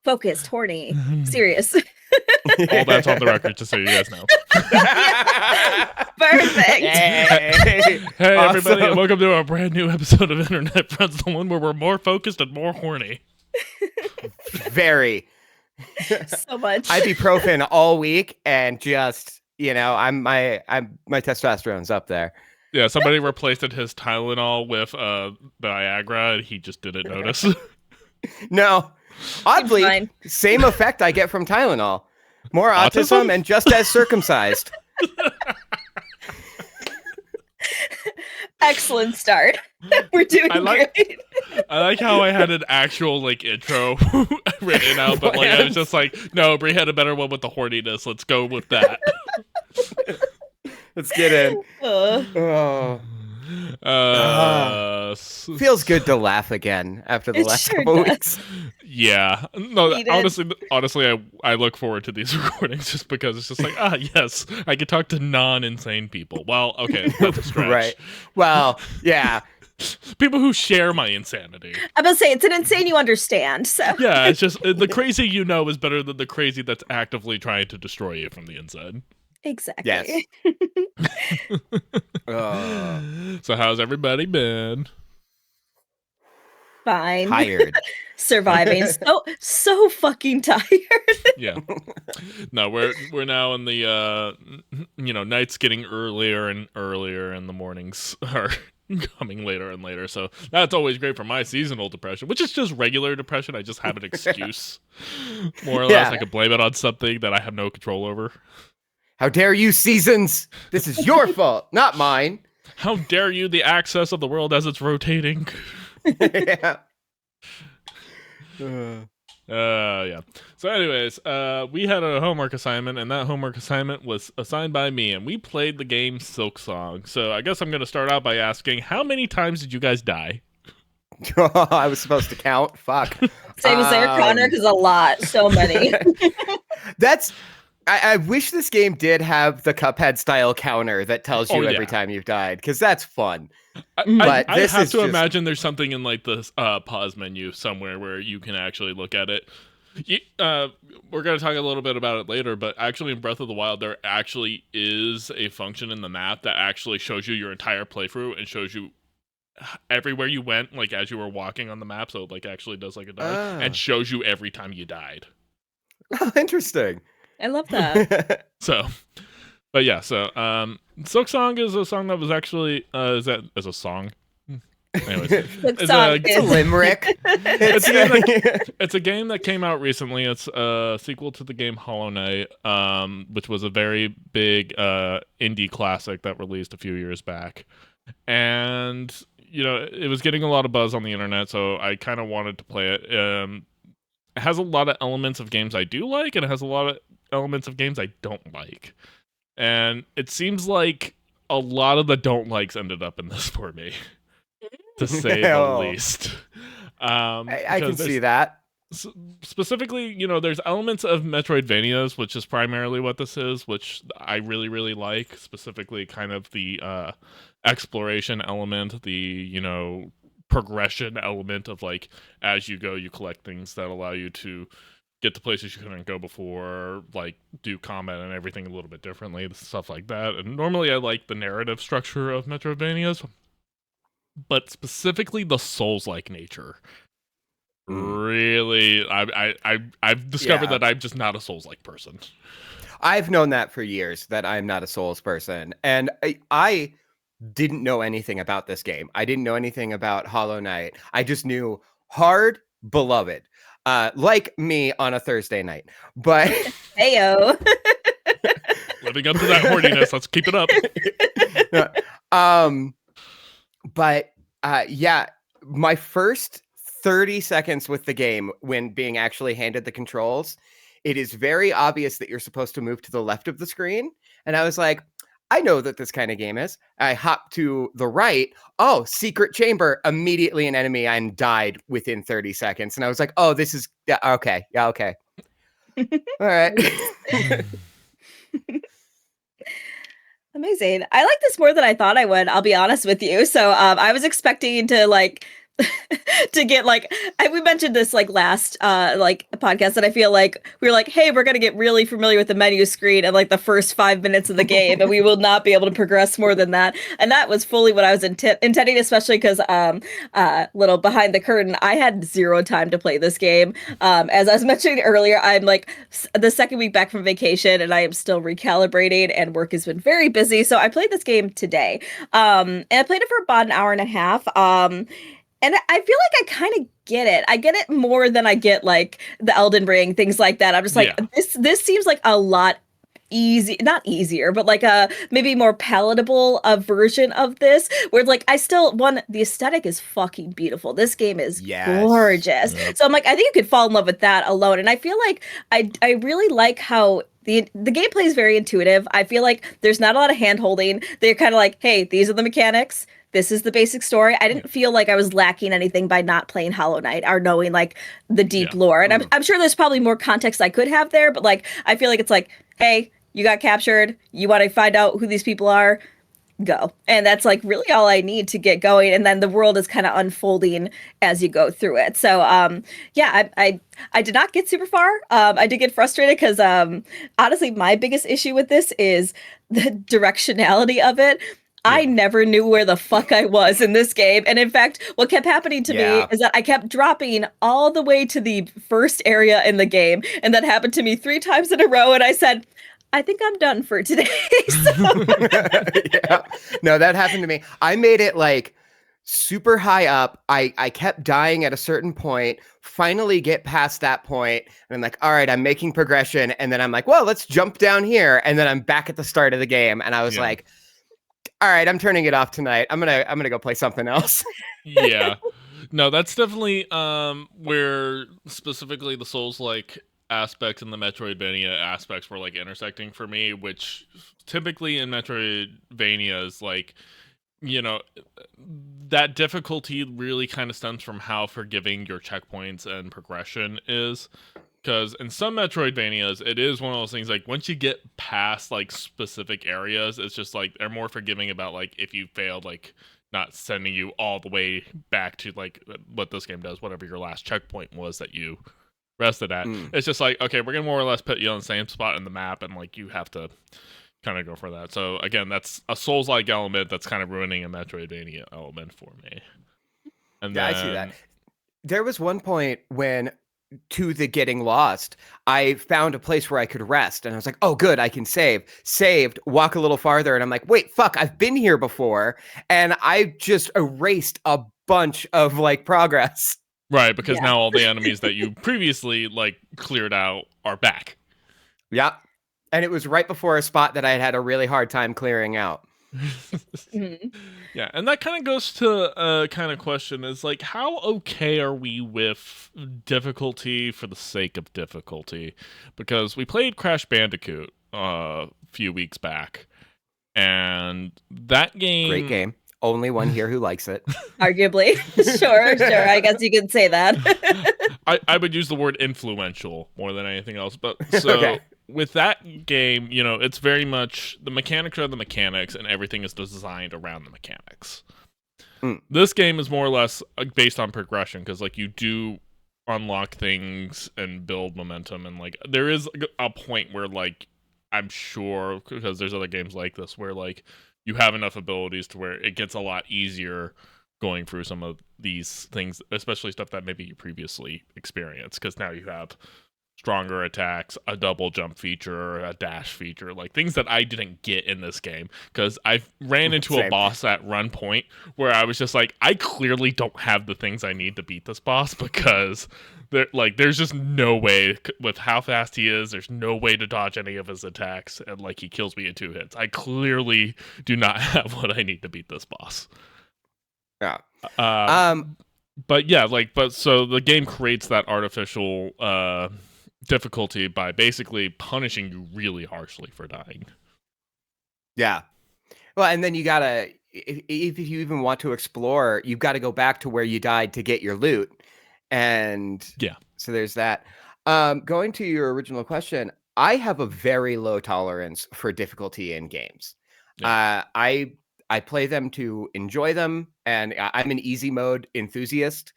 Focused, horny, serious. All that's on the record, just so you guys know. Perfect. Hey, Awesome. everybody, and welcome to a brand new episode of Internet Friends, the one where we're more focused and more horny. Very. So much. Ibuprofen all week, and just my testosterone's up there. Yeah, somebody replaced his Tylenol with Viagra, and he just didn't notice. No, oddly, same effect I get from Tylenol. More autism and just as circumcised. Excellent start. We're doing great. I like how I had an actual intro written out, but I was just like, no, Brie had a better one with the horniness. Let's go with that. Let's get in. Feels good to laugh again after the last couple weeks. Yeah. No, honestly, I look forward to these recordings just because it's just like, yes, I can talk to non-insane people. Well, okay, that's a stretch. Right. Well, yeah. People who share my insanity. I'm gonna say it's an insane you understand. So yeah, it's just the crazy is better than the crazy that's actively trying to destroy you from the inside. Exactly. Yes. So how's everybody been? Fine. Tired. Surviving. So fucking tired. Yeah. No, we're now in the nights getting earlier and earlier, and the mornings are coming later and later. So that's always great for my seasonal depression, which is just regular depression. I just have an excuse. More or less, I can blame it on something that I have no control over. How dare you, seasons? This is your fault, not mine. How dare you, the access of the world as it's rotating. Yeah. Yeah. So anyways, we had a homework assignment, and that homework assignment was assigned by me, and we played the game Silksong. So I guess I'm going to start out by asking, how many times did you guys die? I was supposed to count? Fuck. Same as Eric Connor, because a lot. So many. I wish this game did have the Cuphead style counter that tells you every time you've died, because that's fun. I have to imagine there's something in the pause menu somewhere where you can actually look at it. We're going to talk a little bit about it later, but actually in Breath of the Wild, there actually is a function in the map that actually shows you your entire playthrough and shows you everywhere you went, as you were walking on the map. So it actually does a dive and shows you every time you died. Oh, interesting. I love that. Silksong is a song that was actually is a song. Anyways, it's a limerick. It's a game that came out recently. It's a sequel to the game Hollow Knight, which was a very big indie classic that released a few years back, and it was getting a lot of buzz on the internet, so I kind of wanted to play it. It has a lot of elements of games I do like, and it has a lot of elements of games I don't like. And it seems like a lot of the don't likes ended up in this for me, to say the least. I can see that. Specifically, there's elements of Metroidvanias, which is primarily what this is, which I really, really like. Specifically, kind of the exploration element, the, progression element of as you go, you collect things that allow you to get to places you couldn't go before, do combat and everything a little bit differently, stuff like that. And normally I like the narrative structure of Metroidvanias, but specifically the Souls-like nature. Really, I've discovered that I'm just not a Souls-like person. I've known that for years, that I'm not a Souls person. And I didn't know anything about this game. I didn't know anything about Hollow Knight. I just knew hard, beloved. Like me on a Thursday night, but heyo, living up to that horniness. Let's keep it up. Yeah, my first 30 seconds with the game, when being actually handed the controls, it is very obvious that you're supposed to move to the left of the screen, and I was like, I know that this kind of game is. I hopped to the right. Oh, secret chamber. Immediately an enemy and died within 30 seconds. And I was like, oh, this is... Yeah, okay. Yeah, okay. All right. Amazing. I like this more than I thought I would. I'll be honest with you. So I was expecting to to get like we mentioned this like last like podcast that I feel like we were like, hey, we're gonna get really familiar with the menu screen and like the first 5 minutes of the game, and we will not be able to progress more than that. And that was fully what I was intending, especially because little behind the curtain, I had zero time to play this game. As I was mentioning earlier, I'm like the second week back from vacation, and I am still recalibrating, and work has been very busy. So I played this game today, and I played it for about an hour and a half. And I feel like I kind of get it. I get it more than I get like the Elden Ring, things like that. I'm just like, this seems like a lot not easier, but like a maybe more palatable version of this, where like I still the aesthetic is fucking beautiful. This game is gorgeous. Yep. So I'm like, I think you could fall in love with that alone. And I feel like I really like how the gameplay is very intuitive. I feel like there's not a lot of hand holding. They're kind of like, hey, these are the mechanics. This is the basic story. I didn't feel like I was lacking anything by not playing Hollow Knight or knowing like the deep lore. And I'm sure there's probably more context I could have there, but like I feel like it's like, hey, you got captured. You want to find out who these people are? Go. And that's like really all I need to get going. And then the world is kind of unfolding as you go through it. So yeah, I did not get super far. I did get frustrated because honestly, my biggest issue with this is the directionality of it. I never knew where the fuck I was in this game. And in fact, what kept happening to me is that I kept dropping all the way to the first area in the game. And that happened to me 3 times in a row. And I said, I think I'm done for today. No, that happened to me. I made it like super high up. I kept dying at a certain point, finally get past that point, and I'm like, all right, I'm making progression. And then I'm like, well, let's jump down here. And then I'm back at the start of the game. And I was like, all right, I'm turning it off tonight. I'm gonna go play something else. Yeah. No, that's definitely where specifically the Souls-like aspects and the Metroidvania aspects were like intersecting for me, which typically in Metroidvania is like, you know, that difficulty really kind of stems from how forgiving your checkpoints and progression is. Because in some Metroidvanias, it is one of those things like once you get past like specific areas, it's just like they're more forgiving about like if you failed, like not sending you all the way back to like what this game does, whatever your last checkpoint was that you rested at. It's just like, okay, we're gonna more or less put you on the same spot in the map, and like you have to kind of go for that. So again, that's a Souls-like element that's kind of ruining a Metroidvania element for me. And I see that. There was one point when, to the getting lost, I found a place where I could rest, and I was like, oh good, I can saved, walk a little farther, and I'm like, wait, fuck, I've been here before, and I just erased a bunch of like progress. Right, because now all the enemies that you previously like cleared out are back. Yeah, and it was right before a spot that I had a really hard time clearing out. Yeah, and that kind of goes to a kind of question is like, how okay are we with difficulty for the sake of difficulty? Because we played Crash Bandicoot a few weeks back, and that game... Great game. Only one here who likes it. Arguably. Sure. I guess you could say that. I would use the word influential more than anything else. But so with that game, you know, it's very much the mechanics are the mechanics and everything is designed around the mechanics. This game is more or less based on progression because like you do unlock things and build momentum, and like there is a point where like I'm sure, because there's other games like this where like you have enough abilities to where it gets a lot easier going through some of these things, especially stuff that maybe you previously experienced, because now you have stronger attacks, a double jump feature, a dash feature, like things that I didn't get in this game, because I ran into a boss at run point where I was just like, I clearly don't have the things I need to beat this boss, because there's just no way with how fast he is, there's no way to dodge any of his attacks, and like he kills me in 2 hits. I clearly do not have what I need to beat this boss. Yeah. But yeah, so the game creates that artificial difficulty by basically punishing you really harshly for dying. Yeah. Well, and then you gotta, if you even want to explore, you've got to go back to where you died to get your loot. And so there's that. Going to your original question, I have a very low tolerance for difficulty in games. I I play them to enjoy them, and I'm an easy mode enthusiast.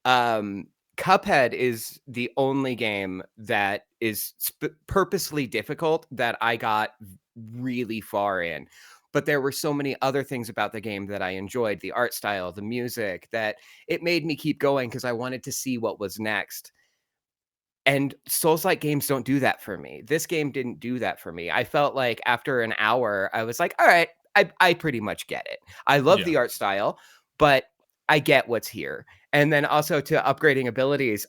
Cuphead is the only game that is purposely difficult that I got really far in. But there were so many other things about the game that I enjoyed, the art style, the music, that it made me keep going because I wanted to see what was next. And Souls-like games don't do that for me. This game didn't do that for me. I felt like after an hour, I was like, all right, I pretty much get it. I love the art style, but I get what's here. And then also to upgrading abilities,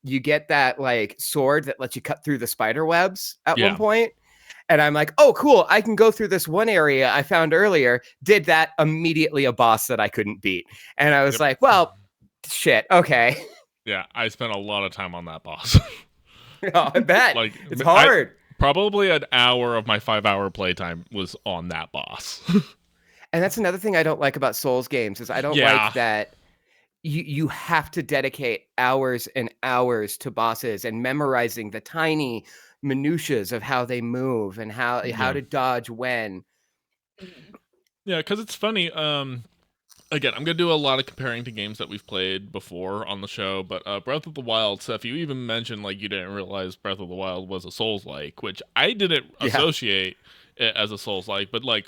you get that like sword that lets you cut through the spider webs at one point. And I'm like, oh, cool. I can go through this one area I found earlier. Did that immediately a boss that I couldn't beat. And I was like, well, shit. Okay. Yeah, I spent a lot of time on that boss. Oh, I bet. Like, it's hard. Probably an hour of my 5-hour playtime was on that boss. And that's another thing I don't like about Souls games is I don't like that you have to dedicate hours and hours to bosses and memorizing the tiny minutiae of how they move and how to dodge when. Yeah, because it's funny. Again, I'm going to do a lot of comparing to games that we've played before on the show, but Breath of the Wild, Seth, you even mentioned like you didn't realize Breath of the Wild was a Souls-like, which I didn't associate it as a Souls-like, but like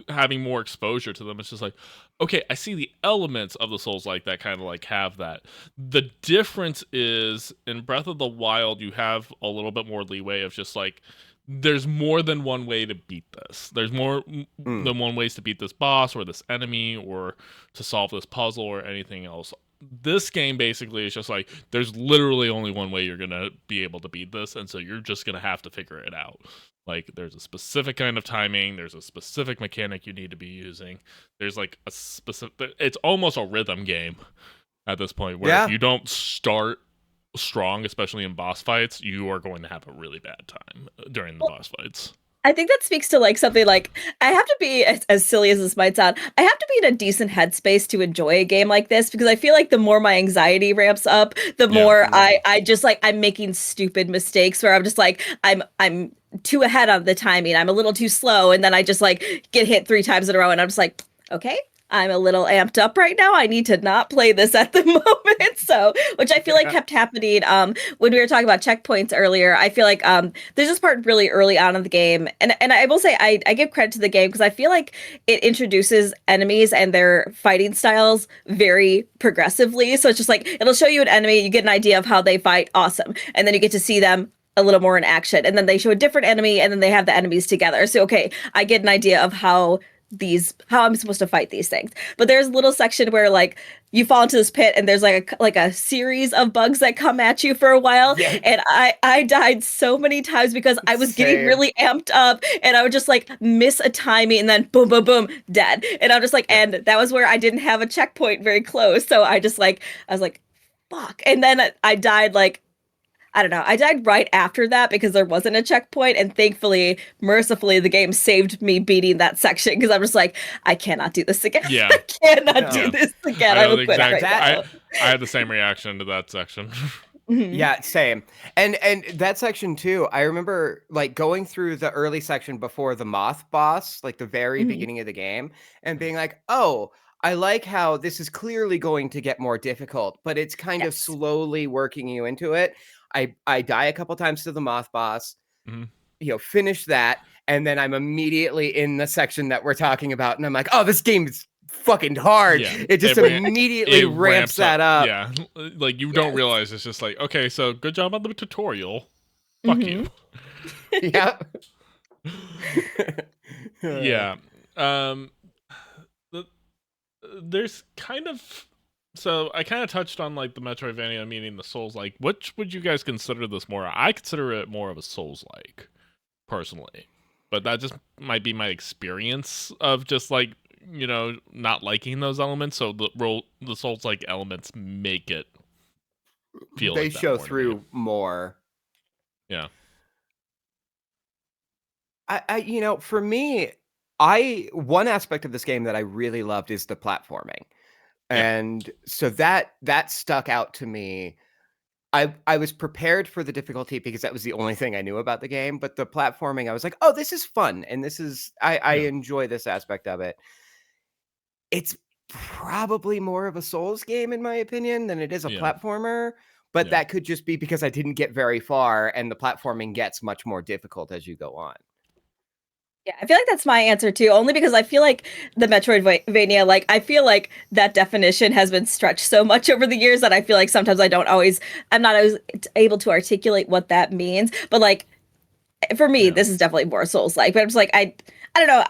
having more exposure to them, it's just like, okay, I see the elements of the Souls-like that kind of like have that. The difference is in Breath of the Wild, you have a little bit more leeway of just like, there's more than one way to beat this. There's more than one ways to beat this boss or this enemy or to solve this puzzle or anything else. This game basically is just like, there's literally only one way you're going to be able to beat this, and so you're just going to have to figure it out. Like, there's a specific kind of timing, there's a specific mechanic you need to be using. There's like a specific, it's almost a rhythm game at this point, where if you don't start strong, especially in boss fights, you are going to have a really bad time during the boss fights. I think that speaks to like something like I have to be as silly as this might sound. I have to be in a decent headspace to enjoy a game like this because I feel like the more my anxiety ramps up, the more I just like I'm making stupid mistakes where I'm just like I'm too ahead of the timing. I'm a little too slow, and then I just like get hit 3 times in a row, and I'm just like, okay, I'm a little amped up right now. I need to not play this at the moment. So, which I feel like kept happening when we were talking about checkpoints earlier. I feel like there's this part really early on in the game. And I will say I give credit to the game because I feel like it introduces enemies and their fighting styles very progressively. So it's just like, it'll show you an enemy, you get an idea of how they fight, awesome. And then you get to see them a little more in action. And then they show a different enemy and then they have the enemies together. So, okay, I get an idea of how I'm supposed to fight these things. But there's a little section where like you fall into this pit and there's like a series of bugs that come at you for a while. And I died so many times because I was getting really amped up and I would just like miss a timing and then boom, boom, boom, dead. And I'm just like, and that was where I didn't have a checkpoint very close. So I was like, fuck. And then I died like, I don't know. I died right after that because there wasn't a checkpoint, and thankfully, mercifully, the game saved me beating that section because I'm just like, I cannot do this again. Yeah, I cannot do this again. I will quit right now. I had the same reaction to that section. Yeah, same. And that section too, I remember like going through the early section before the moth boss, like the very beginning of the game, and being like, oh, I like how this is clearly going to get more difficult, but it's kind of slowly working you into it. I die a couple times to the moth boss, finish that, and then I'm immediately in the section that we're talking about, and I'm like, oh, this game is fucking hard. Yeah, it just immediately ramps that up. Yeah, like you don't realize it's just like, okay, so good job on the tutorial. Fuck you. Yeah. Yeah. There's kind of... So I kind of touched on like the Metroidvania meaning the Souls-like. Which would you guys consider this more? I consider it more of a Souls-like, personally. But that just might be my experience of just like, not liking those elements. So the Souls-like elements make it feel they like that show through more. Yeah. I for me, one aspect of this game that I really loved is the platforming. And so that stuck out to me. I was prepared for the difficulty because that was the only thing I knew about the game. But the platforming, I was like, oh, this is fun. And this is, I enjoy this aspect of it. it's probably more of a Souls game in my opinion than it is a Yeah. platformer, but Yeah. that could just be because I didn't get very far and the platforming gets much more difficult as you go on. Yeah, I feel like that's my answer too, only because I feel like the Metroidvania, like I feel like that definition has been stretched so much over the years that I feel like sometimes I'm not always able to articulate what that means. But like for me, Yeah. this is definitely more Souls-like. But I'm just like I don't know.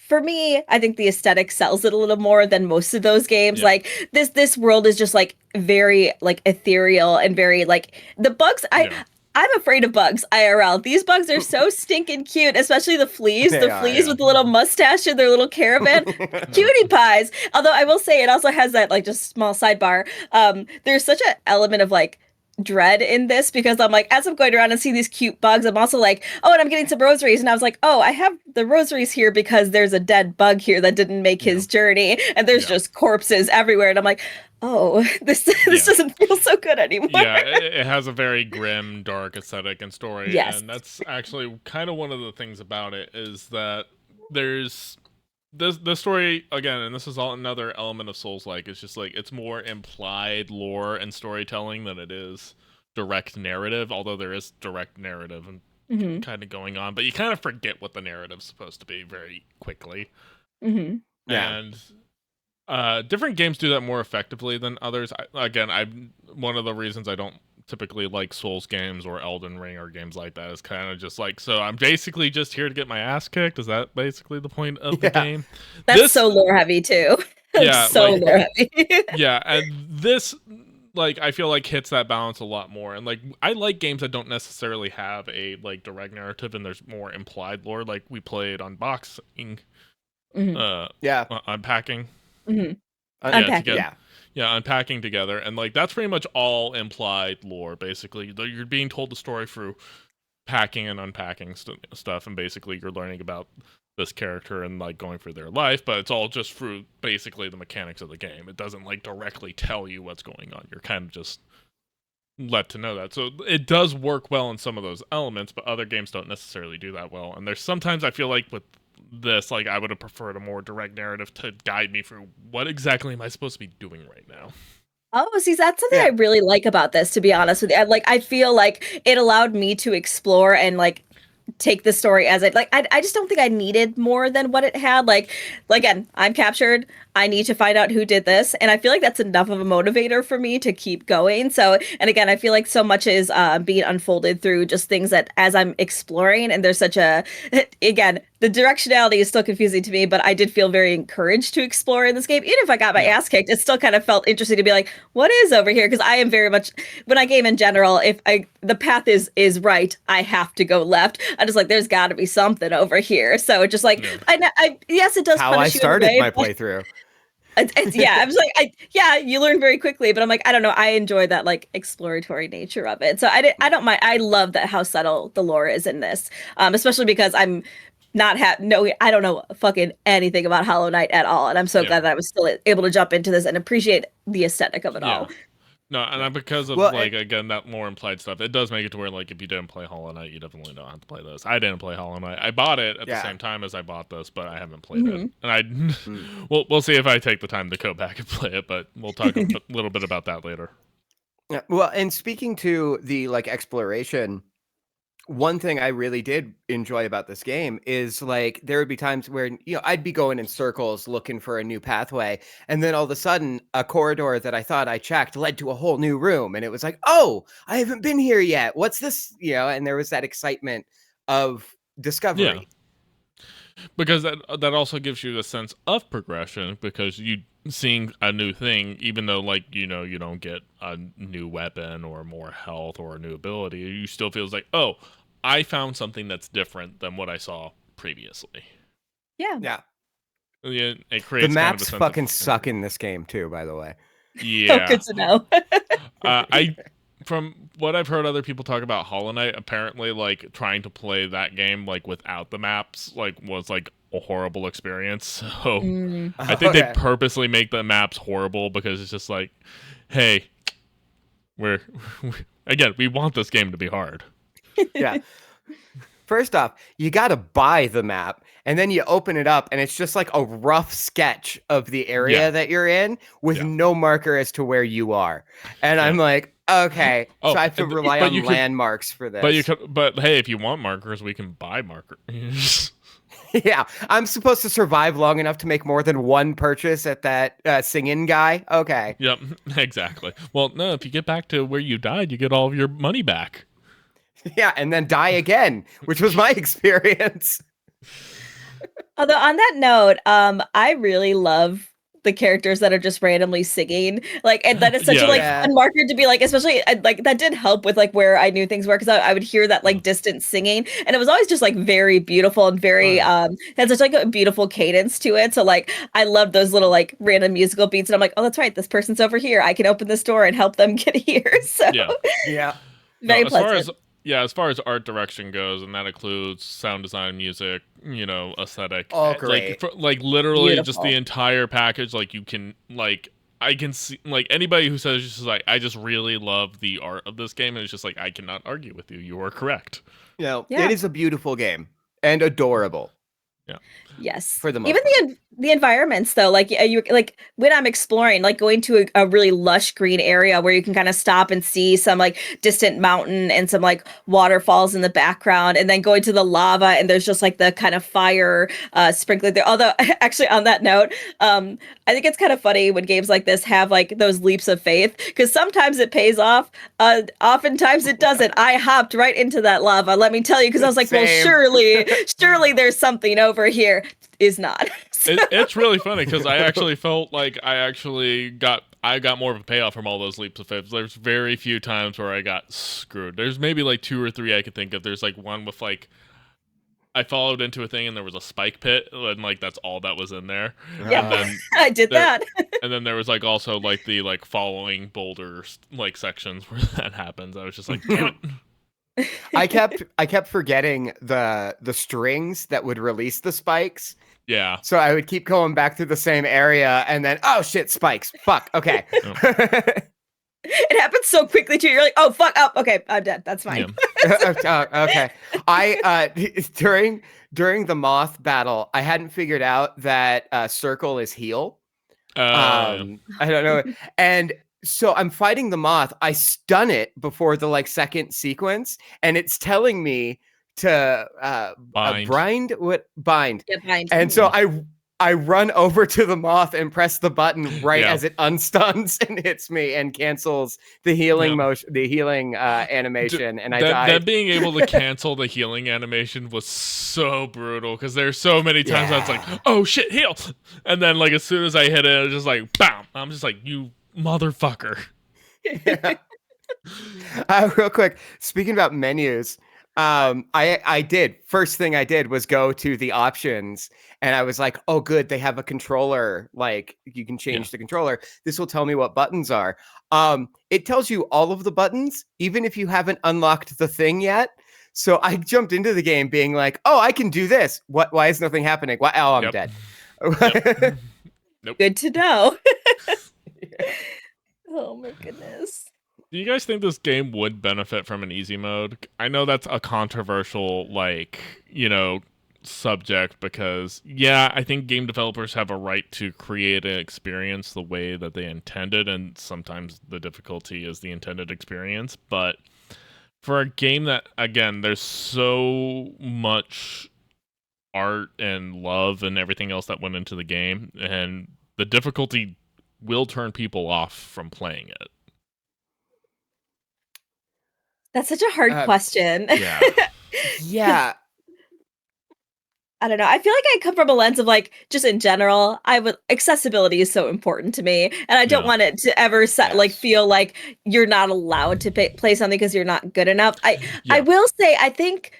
For me, I think the aesthetic sells it a little more than most of those games. Yeah. Like this world is just like very like ethereal and very like the bugs. Yeah. I'm afraid of bugs IRL. These bugs are so stinking cute, especially the fleas. They The are, fleas yeah. with the little mustache and their little caravan. Cutie pies. Although I will say it also has that like just small sidebar. There's such an element of like dread in this because I'm like, as I'm going around and see these cute bugs, I'm also like, oh, and I'm getting some rosaries. And I was like, oh, I have the rosaries here because there's a dead bug here that didn't make his journey. And there's just corpses everywhere. And I'm like, oh, this Yeah. doesn't feel so good anymore. Yeah, it has a very grim, dark aesthetic and story. Yes. And that's actually kind of one of the things about it is that there's the story again, and this is all another element of Souls-like. It's just like it's more implied lore and storytelling than it is direct narrative. Although there is direct narrative and kind of going on, but you kind of forget what the narrative's supposed to be very quickly. Mm-hmm. Yeah. And different games do that more effectively than others. One of the reasons I don't typically like Souls games or Elden Ring or games like that is kind of just like, so I'm basically just here to get my ass kicked. Is that basically the point of the game? That's so lore heavy too. Yeah, so like, lore heavy. yeah, and this, like, I feel like hits that balance a lot more. And like, I like games that don't necessarily have a like direct narrative and there's more implied lore. Like we played unboxing, unpacking. Mm-hmm. Unpacking. Yeah. Yeah, unpacking together. And like that's pretty much all implied lore, basically. You're being told the story through packing and unpacking stuff, and basically you're learning about this character and like going through their life, but it's all just through basically the mechanics of the game. It doesn't like directly tell you what's going on. You're kind of just let to know that. So it does work well in some of those elements, but other games don't necessarily do that well. And there's sometimes I feel like with this, like I would have preferred a more direct narrative to guide me through what exactly am I supposed to be doing right now. Oh, see, that's something I really like about this, to be honest with you. I feel like it allowed me to explore and like take the story as it like I just don't think I needed more than what it had. Like again, I'm captured. I need to find out who did this, and I feel like that's enough of a motivator for me to keep going. So, and again, I feel like so much is being unfolded through just things that as I'm exploring, and there's such a again, the directionality is still confusing to me, but I did feel very encouraged to explore in this game. Even if I got my ass kicked, it still kind of felt interesting to be like, what is over here? Because I am very much when I game in general, if the path is right, I have to go left. I'm just like, there's got to be something over here. So just like, I yes, it does. How I started my playthrough. Yeah, I was like, you learn very quickly, but I'm like, I don't know, I enjoy that like exploratory nature of it. So I don't mind. I love that how subtle the lore is in this, especially because I'm not I don't know fucking anything about Hollow Knight at all, and I'm so glad that I was still able to jump into this and appreciate the aesthetic of it all. No, and because of again that more implied stuff, it does make it to where like if you didn't play Hollow Knight, you definitely don't have to play this. I didn't play Hollow Knight. I bought it at the same time as I bought this, but I haven't played it. And we'll see if I take the time to go back and play it, but we'll talk a little bit about that later. Yeah, well, and speaking to the like exploration, one thing I really did enjoy about this game is like there would be times where I'd be going in circles looking for a new pathway, and then all of a sudden a corridor that I thought I checked led to a whole new room, and it was like, oh, I haven't been here yet. What's this? And there was that excitement of discovery. Yeah. Because that also gives you a sense of progression because you seeing a new thing, even though like you don't get a new weapon or more health or a new ability, you still feels like, oh, I found something that's different than what I saw previously. Yeah. It creates the maps kind of fucking suck in this game too, by the way. Yeah. Oh, good to know. From what I've heard other people talk about Hollow Knight, apparently like trying to play that game like without the maps like was like a horrible experience. So I think they purposely make the maps horrible because it's just like, hey, we want this game to be hard. Yeah. First off, you got to buy the map, and then you open it up and it's just like a rough sketch of the area that you're in with no marker as to where you are. And I'm like, okay, so I have to rely on landmarks for this. But hey, if you want markers, we can buy markers. Yeah, I'm supposed to survive long enough to make more than one purchase at that sing-in guy. Okay. Yep, exactly. Well, no, if you get back to where you died, you get all of your money back. Yeah, and then die again, which was my experience. Although on that note, I really love the characters that are just randomly singing, like, and that is such a fun marker to be like, especially like that did help with like where I knew things were, because I would hear that like distant singing, and it was always just like very beautiful and very had such like a beautiful cadence to it. So like I love those little like random musical beats, and I'm like, oh, that's right, this person's over here. I can open this door and help them get here. So very pleasant. As far as art direction goes, and that includes sound design, music, aesthetic. Oh, great. Like literally just the entire package. Like you can, like, I can see, like, anybody who says just like, I just really love the art of this game, and it's just like, I cannot argue with you. You are correct. It is a beautiful game and adorable. Yeah. Yes. For the most even the environments though, like you like when I'm exploring, like going to a really lush green area where you can kind of stop and see some like distant mountain and some like waterfalls in the background, and then going to the lava and there's just like the kind of fire sprinkler there. Although actually on that note, I think it's kind of funny when games like this have like those leaps of faith, because sometimes it pays off, oftentimes it doesn't. I hopped right into that lava, let me tell you, because I was like, well, surely there's something over here. Is not. It's really funny because I actually felt like I got more of a payoff from all those leaps of faith. There's very few times where I got screwed. There's maybe like 2 or 3 I could think of. There's like one with like I followed into a thing and there was a spike pit, and like that's all that was in there. Yeah, then I did that. And then there was like also like the like following boulders like sections where that happens. I was just like, damn it. I kept forgetting the strings that would release the spikes. Yeah. So I would keep going back through the same area, and then shit, spikes. Fuck. Okay. It happens so quickly too. You're like, oh fuck up. Okay, I'm dead. That's fine. Yeah. Okay. I during the moth battle, I hadn't figured out that circle is heal. I don't know. And so I'm fighting the moth. I stun it before the like second sequence, and it's telling me to bind. Bind. Yeah, bind. And so I run over to the moth and press the button as it unstuns and hits me and cancels the healing motion, the healing animation, and I died. That being able to cancel the healing animation was so brutal, because there's so many times I was like, oh shit, heal, and then like as soon as I hit it, it was just like bam. I'm just like, you motherfucker. Real quick, speaking about menus, first thing I did was go to the options, and I was like, oh good, they have a controller, like you can change the controller. This will tell me what buttons are. It tells you all of the buttons, even if you haven't unlocked the thing yet. So I jumped into the game being like, oh, I can do this. Why is nothing happening? I'm dead. Nope. Good to know. Oh my goodness. Do you guys think this game would benefit from an easy mode? I know that's a controversial, like, subject, because, I think game developers have a right to create an experience the way that they intended, and sometimes the difficulty is the intended experience. But for a game that, again, there's so much art and love and everything else that went into the game, and the difficulty will turn people off from playing it. That's such a hard question. Yeah. I don't know. I feel like I come from a lens of like, just in general, accessibility is so important to me, and I don't want it to ever like feel like you're not allowed to play something because you're not good enough. I will say, I think.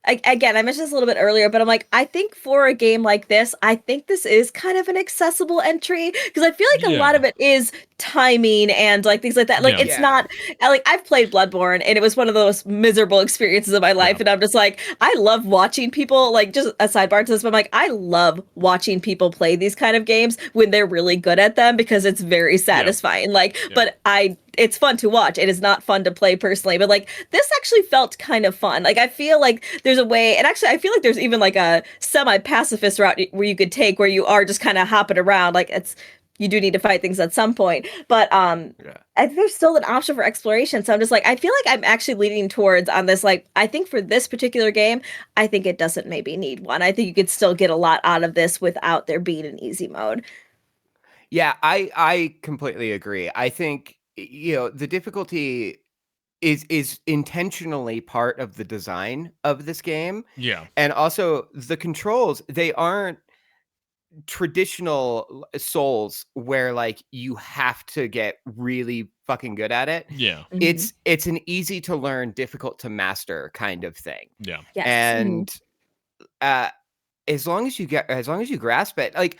Again, I mentioned this a little bit earlier, but I'm like, I think for a game like this, I think this is kind of an accessible entry, because I feel like a lot of it is timing and like things like that. Like it's not like, I've played Bloodborne and it was one of those miserable experiences of my life, and I'm just like, I love watching people, like, just a sidebar to this, but I'm like, I love watching people play these kind of games when they're really good at them, because it's very satisfying. But it's fun to watch. It is not fun to play personally, but like this actually felt kind of fun. Like I feel like there's a way, and actually I feel like there's even like a semi-pacifist route where you could take, where you are just kind of hopping around. Like it's, you do need to fight things at some point, but Yeah. I think there's still an option for exploration. So I'm just like, I feel like I'm actually leaning towards on this. Like, I think for this particular game, I think it doesn't maybe need one. I think you could still get a lot out of this without there being an easy mode. Yeah, I completely agree. I think the difficulty is intentionally part of the design of this game, Yeah. and also the controls, they aren't traditional Souls where like you have to get really fucking good at it. Yeah. Mhm. It's an easy to learn, difficult to master kind of thing. Yeah. Yes. And uh as long as you grasp it, like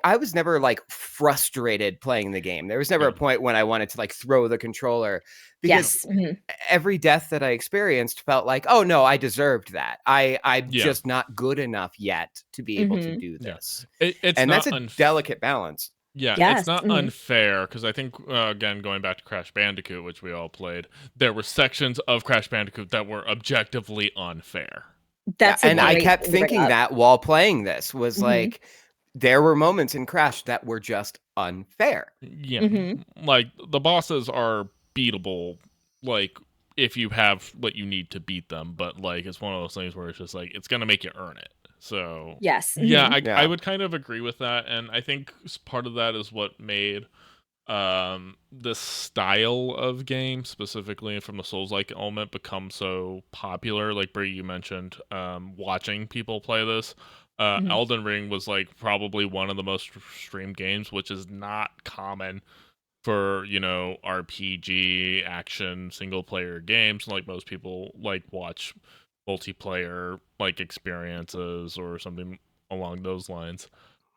I was never like frustrated playing the game. There was never Yeah. a point when I wanted to like throw the controller, because Yes. Mhm. every death that I experienced felt like, oh no, I deserved that. I'm Yeah. just not good enough yet to be able to Mhm. do Yeah. this. It's And that's not a delicate balance. Yeah, it's Yes. not Mhm. unfair because I think again going back to Crash Bandicoot, which we all played, there were sections of Crash Bandicoot that were objectively unfair. That's a And I great kept thing to bring thinking up. that while playing this was Mhm. like, there were moments in Crash that were just unfair. Yeah, Mhm. like the bosses are beatable, like if you have what you need to beat them, but like it's one of those things where it's just like it's gonna make you earn it. So Yes. yeah, Mhm. I Yeah. would kind of agree with that, and I think part of that is what made this style of game, specifically from the Souls-like element, become so popular. Like Brie, you mentioned watching people play this. Mhm. Elden Ring was like probably one of the most streamed games, which is not common for RPG action single player games. Like most people like watch multiplayer like experiences or something along those lines,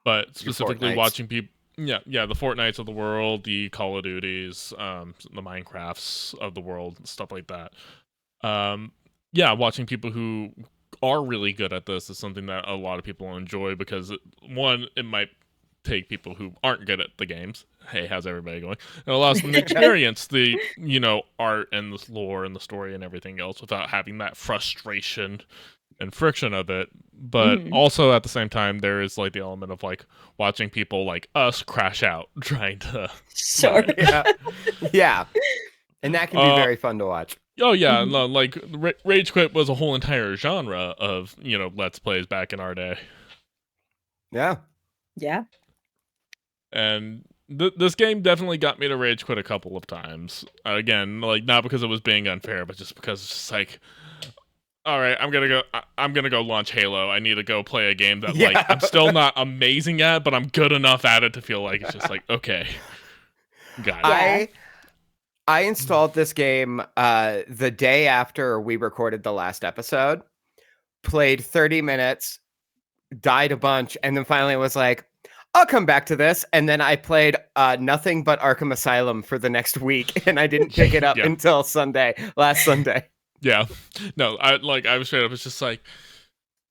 but Your specifically Fortnites. watching people, yeah, the Fortnites of the world, the Call of Duties, the Minecrafts of the world, stuff like that. um yeah, watching people who are really good at this is something that a lot of people enjoy because one, it might take people who aren't good at the games, hey, how's everybody going, it allows them to experience the art and the lore and the story and everything else without having that frustration and friction of it. But Mhm. also at the same time there is like the element of like watching people like us crash out trying to Sure. play. Yeah. Yeah. And that can be uh very fun to watch. oh yeah, Mhm. no, like rage quit was a whole entire genre of let's plays back in our day. Yeah. Yeah. And this game definitely got me to rage quit a couple of times. Again, like not because it was being unfair, but just because it's just like, all right, I'm gonna go launch Halo. I need to go play a game that like Yeah. I'm still not amazing at, but I'm good enough at it to feel like it's just like okay, got it. Yeah. I installed this game the day after we recorded the last episode, played 30 minutes, died a bunch, and then finally was like, I'll come back to this. And then I played nothing but Arkham Asylum for the next week, and I didn't pick it up Yeah. until last Sunday. Yeah, no, I was straight up. It's just like,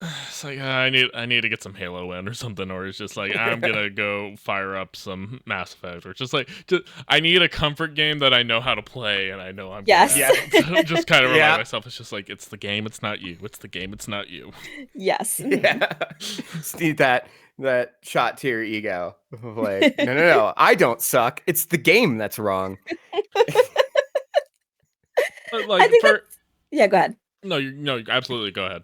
it's like I need to get some Halo in or something, or it's just like I'm gonna go fire up some Mass Effect, or just I need a comfort game that I know how to play and I know I'm Yes. good at. So just kind of remind Yeah. myself, it's just like it's the game, it's not you. It's the game, it's not you. Yes. Mhm. Yeah. Just need that shot to your ego. Of like, no, I don't suck. It's the game that's wrong. But I like think yeah, go ahead. no, absolutely, go ahead.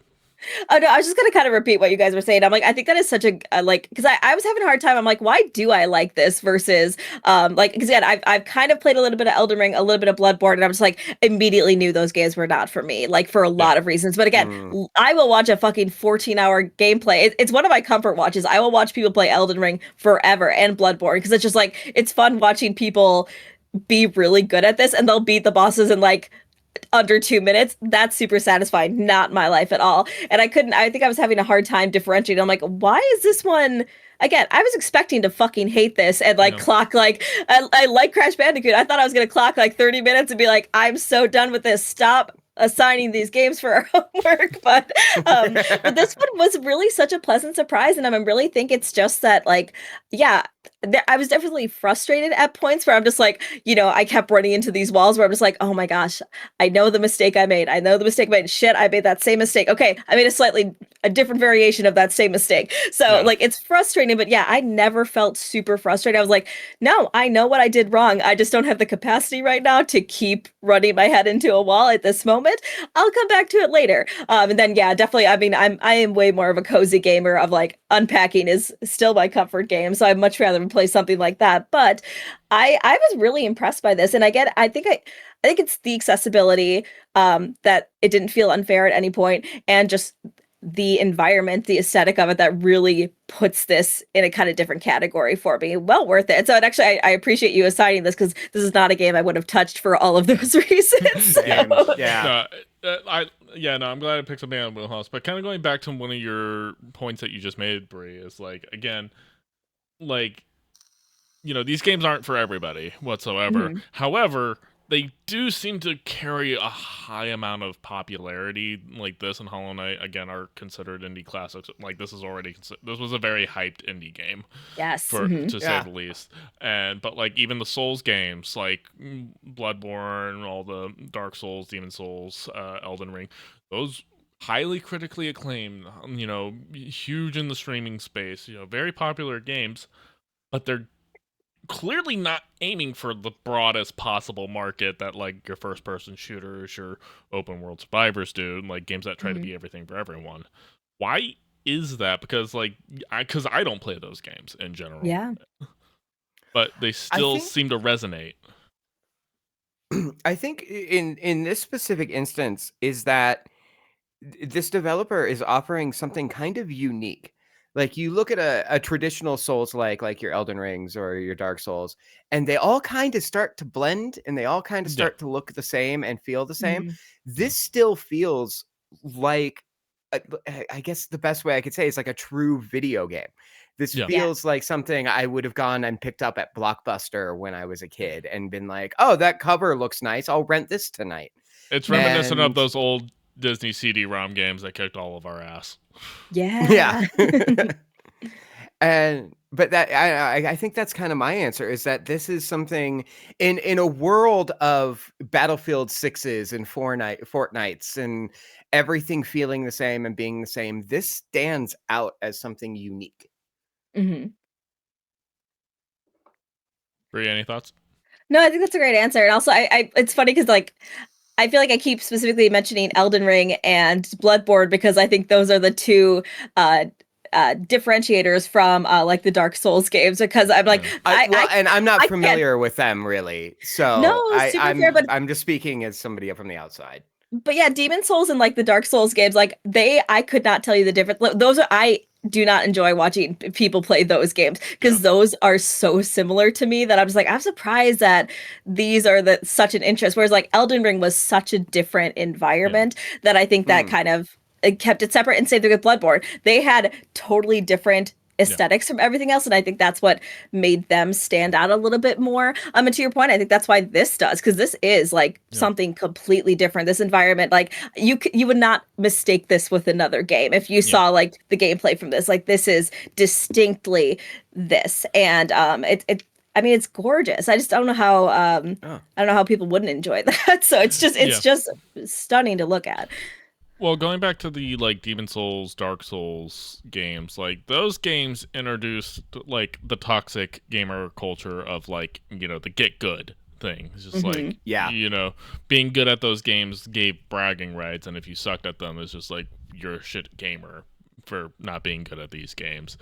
Oh no, I was just gonna kind of repeat what you guys were saying. I'm like, I think that is such a like, because I was having a hard time. I'm like, why do I like this versus like, because again, I've kind of played a little bit of Elden Ring, a little bit of Bloodborne, and I'm just like immediately knew those games were not for me, like for a lot of reasons. But again, I will watch a fucking 14-hour gameplay. It's one of my comfort watches. I will watch people play Elden Ring forever and Bloodborne because it's just like it's fun watching people be really good at this and they'll beat the bosses in like under 2 minutes. That's super satisfying. Not my life at all. And I think I was having a hard time differentiating. I'm like, why is this one? Again, I was expecting to fucking hate this and like clock like I like Crash Bandicoot. I thought I was gonna clock like 30 minutes and be like, I'm so done with this. Stop assigning these games for our homework. But this one was really such a pleasant surprise, and I really think it's just that like, yeah, I was definitely frustrated at points where I'm just like, I kept running into these walls where I'm just like, oh my gosh, I know the mistake I made. I know the mistake I made. Shit, I made that same mistake. Okay, I made a different variation of that same mistake. So Yeah. like it's frustrating, but yeah, I never felt super frustrated. I was like, no, I know what I did wrong. I just don't have the capacity right now to keep running my head into a wall at this moment. I'll come back to it later. And then yeah, definitely. I mean, I am way more of a cozy gamer of like unpacking is still my comfort game. So I'd much rather play something like that. But I was really impressed by this. And I think it's the accessibility, that it didn't feel unfair at any point, and just the environment, the aesthetic of it that really puts this in a kind of different category for me. Well worth it. So I appreciate you assigning this because this is not a game I would have touched for all of those reasons. Same. So. Yeah. No, I'm glad it picks up on Wheelhouse. But kind of going back to one of your points that you just made, Brie, is like, again, like, these games aren't for everybody whatsoever. Mhm. However, they do seem to carry a high amount of popularity. Like this and Hollow Knight, again, are considered indie classics. Like this was a very hyped indie game, Yes. to say Yeah. the least. But like even the Souls games, like Bloodborne, all the Dark Souls, Demon Souls, Elden Ring, those highly critically acclaimed, huge in the streaming space, very popular games, but they're clearly not aiming for the broadest possible market that like your first person shooters, your open world survivors do, like games that try to Mhm. be everything for everyone. Why is that? Because I don't play those games in general, Yeah. but they I still think seem to resonate. I think in this specific instance is that this developer is offering something kind of unique. Like you look at a traditional Souls like your Elden Rings or your Dark Souls, and they all kind of start to blend and they all kind of Yeah. start to look the same and feel the same. Mhm. This still feels like I guess the best way I could say is like a true video game. This Yeah. Yeah. feels like something I would have gone and picked up at Blockbuster when I was a kid and been like, "Oh, that cover looks nice. I'll rent this tonight." It's Mhm. reminiscent of And those old Disney CD-ROM games that kicked all of our ass. yeah. Yeah. And but that I think that's kind of my answer is that this is something in a world of Battlefield 6s and Fortnites and everything feeling the same and being the same, this stands out as something unique. Mhm. Brie, any thoughts? No, I think that's a great answer. And also, it's funny because like I feel like I keep specifically mentioning Elden Ring and Bloodborne because I think those are the two uh differentiators from like the Dark Souls games because I'm like Yeah. And I'm not I can't. familiar with them really. No, So super fair, but I'm just speaking as somebody from the outside. yeah, Demon Souls and like the Dark Souls games, like I could not tell you the difference. Those are I do not enjoy watching people play those games Yeah. because those are so similar to me that I'm just like I'm surprised that these are such an interest. Whereas like Elden Ring was such a different environment that I think that Hmm. kind of it kept it separate. And same thing with Bloodborne, they had totally different Yeah. aesthetics from everything else, and I think that's what made them stand out a little bit more. And to your point, I think that's why this does, because this is like Yeah. something completely different. This environment, like you would not mistake this with another game if you saw like the gameplay from this. Like this is distinctly this, and I mean, it's gorgeous. I just don't know how Oh. I don't know how people wouldn't enjoy that. So it's Yeah. just stunning to look at. Well, going back to the like Demon Souls, Dark Souls games, like those games introduced like the toxic gamer culture of like, the get good thing. It's just like, Yeah. being good at those games gave bragging rights, and if you sucked at them, it's just like you're a shit gamer for not being good at these games.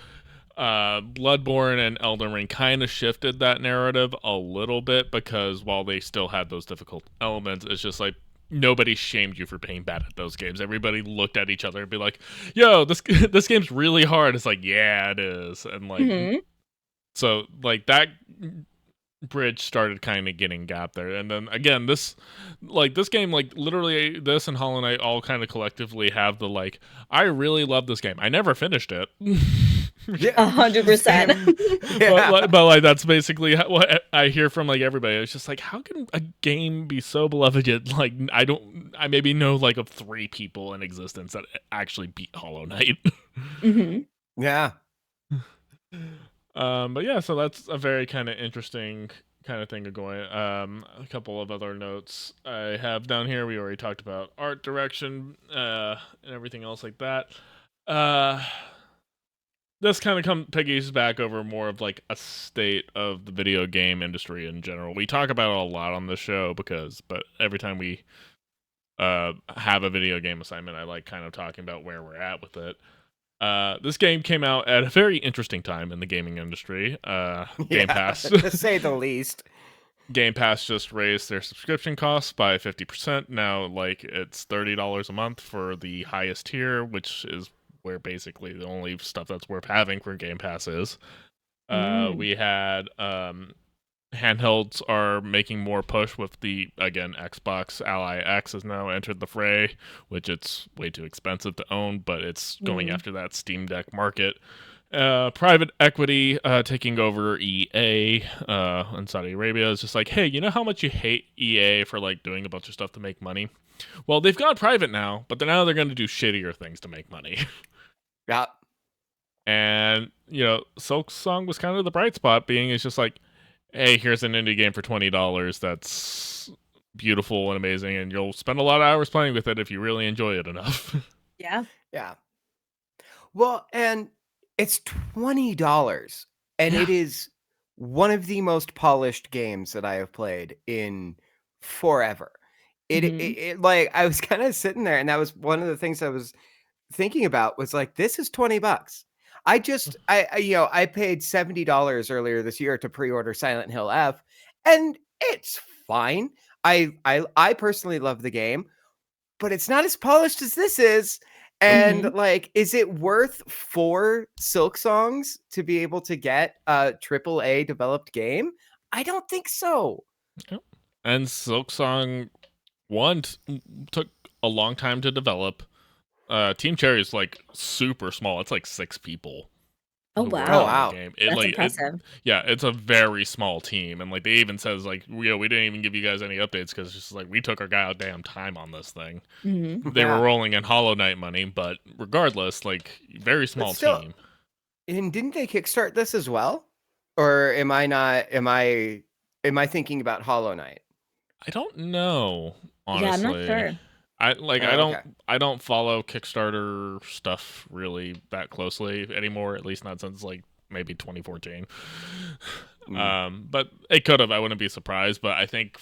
Bloodborne and Elden Ring kind of shifted that narrative a little bit because while they still had those difficult elements, it's just like nobody shamed you for being bad at those games. Everybody looked at each other and be like, "Yo, this game's really hard." It's like, "Yeah, it is," and like so like that bridge started kind of getting gapped there. And then again, this game, like literally this and Hollow Knight all kind of collectively have the like, I really love this game. I never finished it. Yeah. 100%. Yeah. but like that's basically what I hear from like everybody. It's just like, how can a game be so beloved yet like I maybe know like of 3 people in existence that actually beat Hollow Knight. hmm Yeah. But yeah, so that's a very kind of interesting kind of thing going. A couple of other notes I have down here. We already talked about art direction and everything else like that. Uh, this kind of piggies back over more of like a state of the video game industry in general. We talk about it a lot on the show but every time we have a video game assignment, I like kind of talking about where we're at with it. This game came out at a very interesting time in the gaming industry. Game Pass. To say the least. Game Pass just raised their subscription costs by 50%. Now, like, it's $30 a month for the highest tier, which is where basically the only stuff that's worth having for Game Pass is. We had handhelds are making more push with the, again, Xbox Ally X has now entered the fray, which it's way too expensive to own, but it's going after that Steam Deck market. Private equity taking over EA in Saudi Arabia is just like, hey, you know how much you hate EA for like doing a bunch of stuff to make money? Well, they've gone private now, but now they're going to do shittier things to make money. Yeah. And, you know, Silksong was kind of the bright spot, being it's just like, hey, here's an indie game for $20 that's beautiful and amazing, and you'll spend a lot of hours playing with it if you really enjoy it enough. Yeah. Yeah. Well, and it's $20, and it is one of the most polished games that I have played in forever. It like I was kind of sitting there, and that was one of the things I was thinking about was like, this is $20. I paid $70 earlier this year to pre-order Silent Hill F, and it's fine. I personally love the game, but it's not as polished as this is. And like, is it worth 4 Silksongs to be able to get a AAA developed game? I don't think so. And Silksong 1 took a long time to develop. Team Cherry is like super small. It's like 6 people. Oh who work wow. on the Wow. game. That's impressive. It's a very small team, and like they even says like, we didn't even give you guys any updates because it's just like we took our goddamn time on this thing. They were rolling in Hollow Knight money, but regardless, like very small still- team. And didn't they kickstart this as well? Or am I thinking about Hollow Knight? I don't know, honestly. Yeah, I'm not sure. I don't follow Kickstarter stuff really that closely anymore, at least not since like maybe 2014. But it could have, I wouldn't be surprised, but I think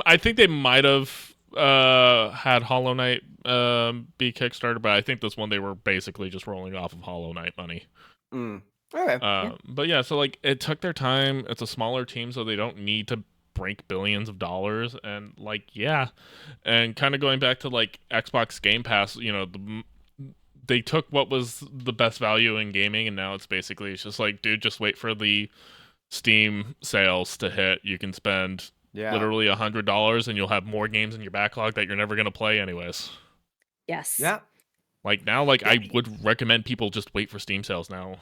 I think they might have had Hollow Knight be Kickstarter, but I think this one they were basically just rolling off of Hollow Knight money. Okay. But yeah, so like it took their time. It's a smaller team, so they don't need to break billions of dollars, and like and kind of going back to like Xbox Game Pass, you know, they took what was the best value in gaming, and now it's just like, dude, just wait for the Steam sales to hit. You can spend literally $100 and you'll have more games in your backlog that you're never going to play anyways. Yes. Yeah. Like now, like I would recommend people just wait for Steam sales now.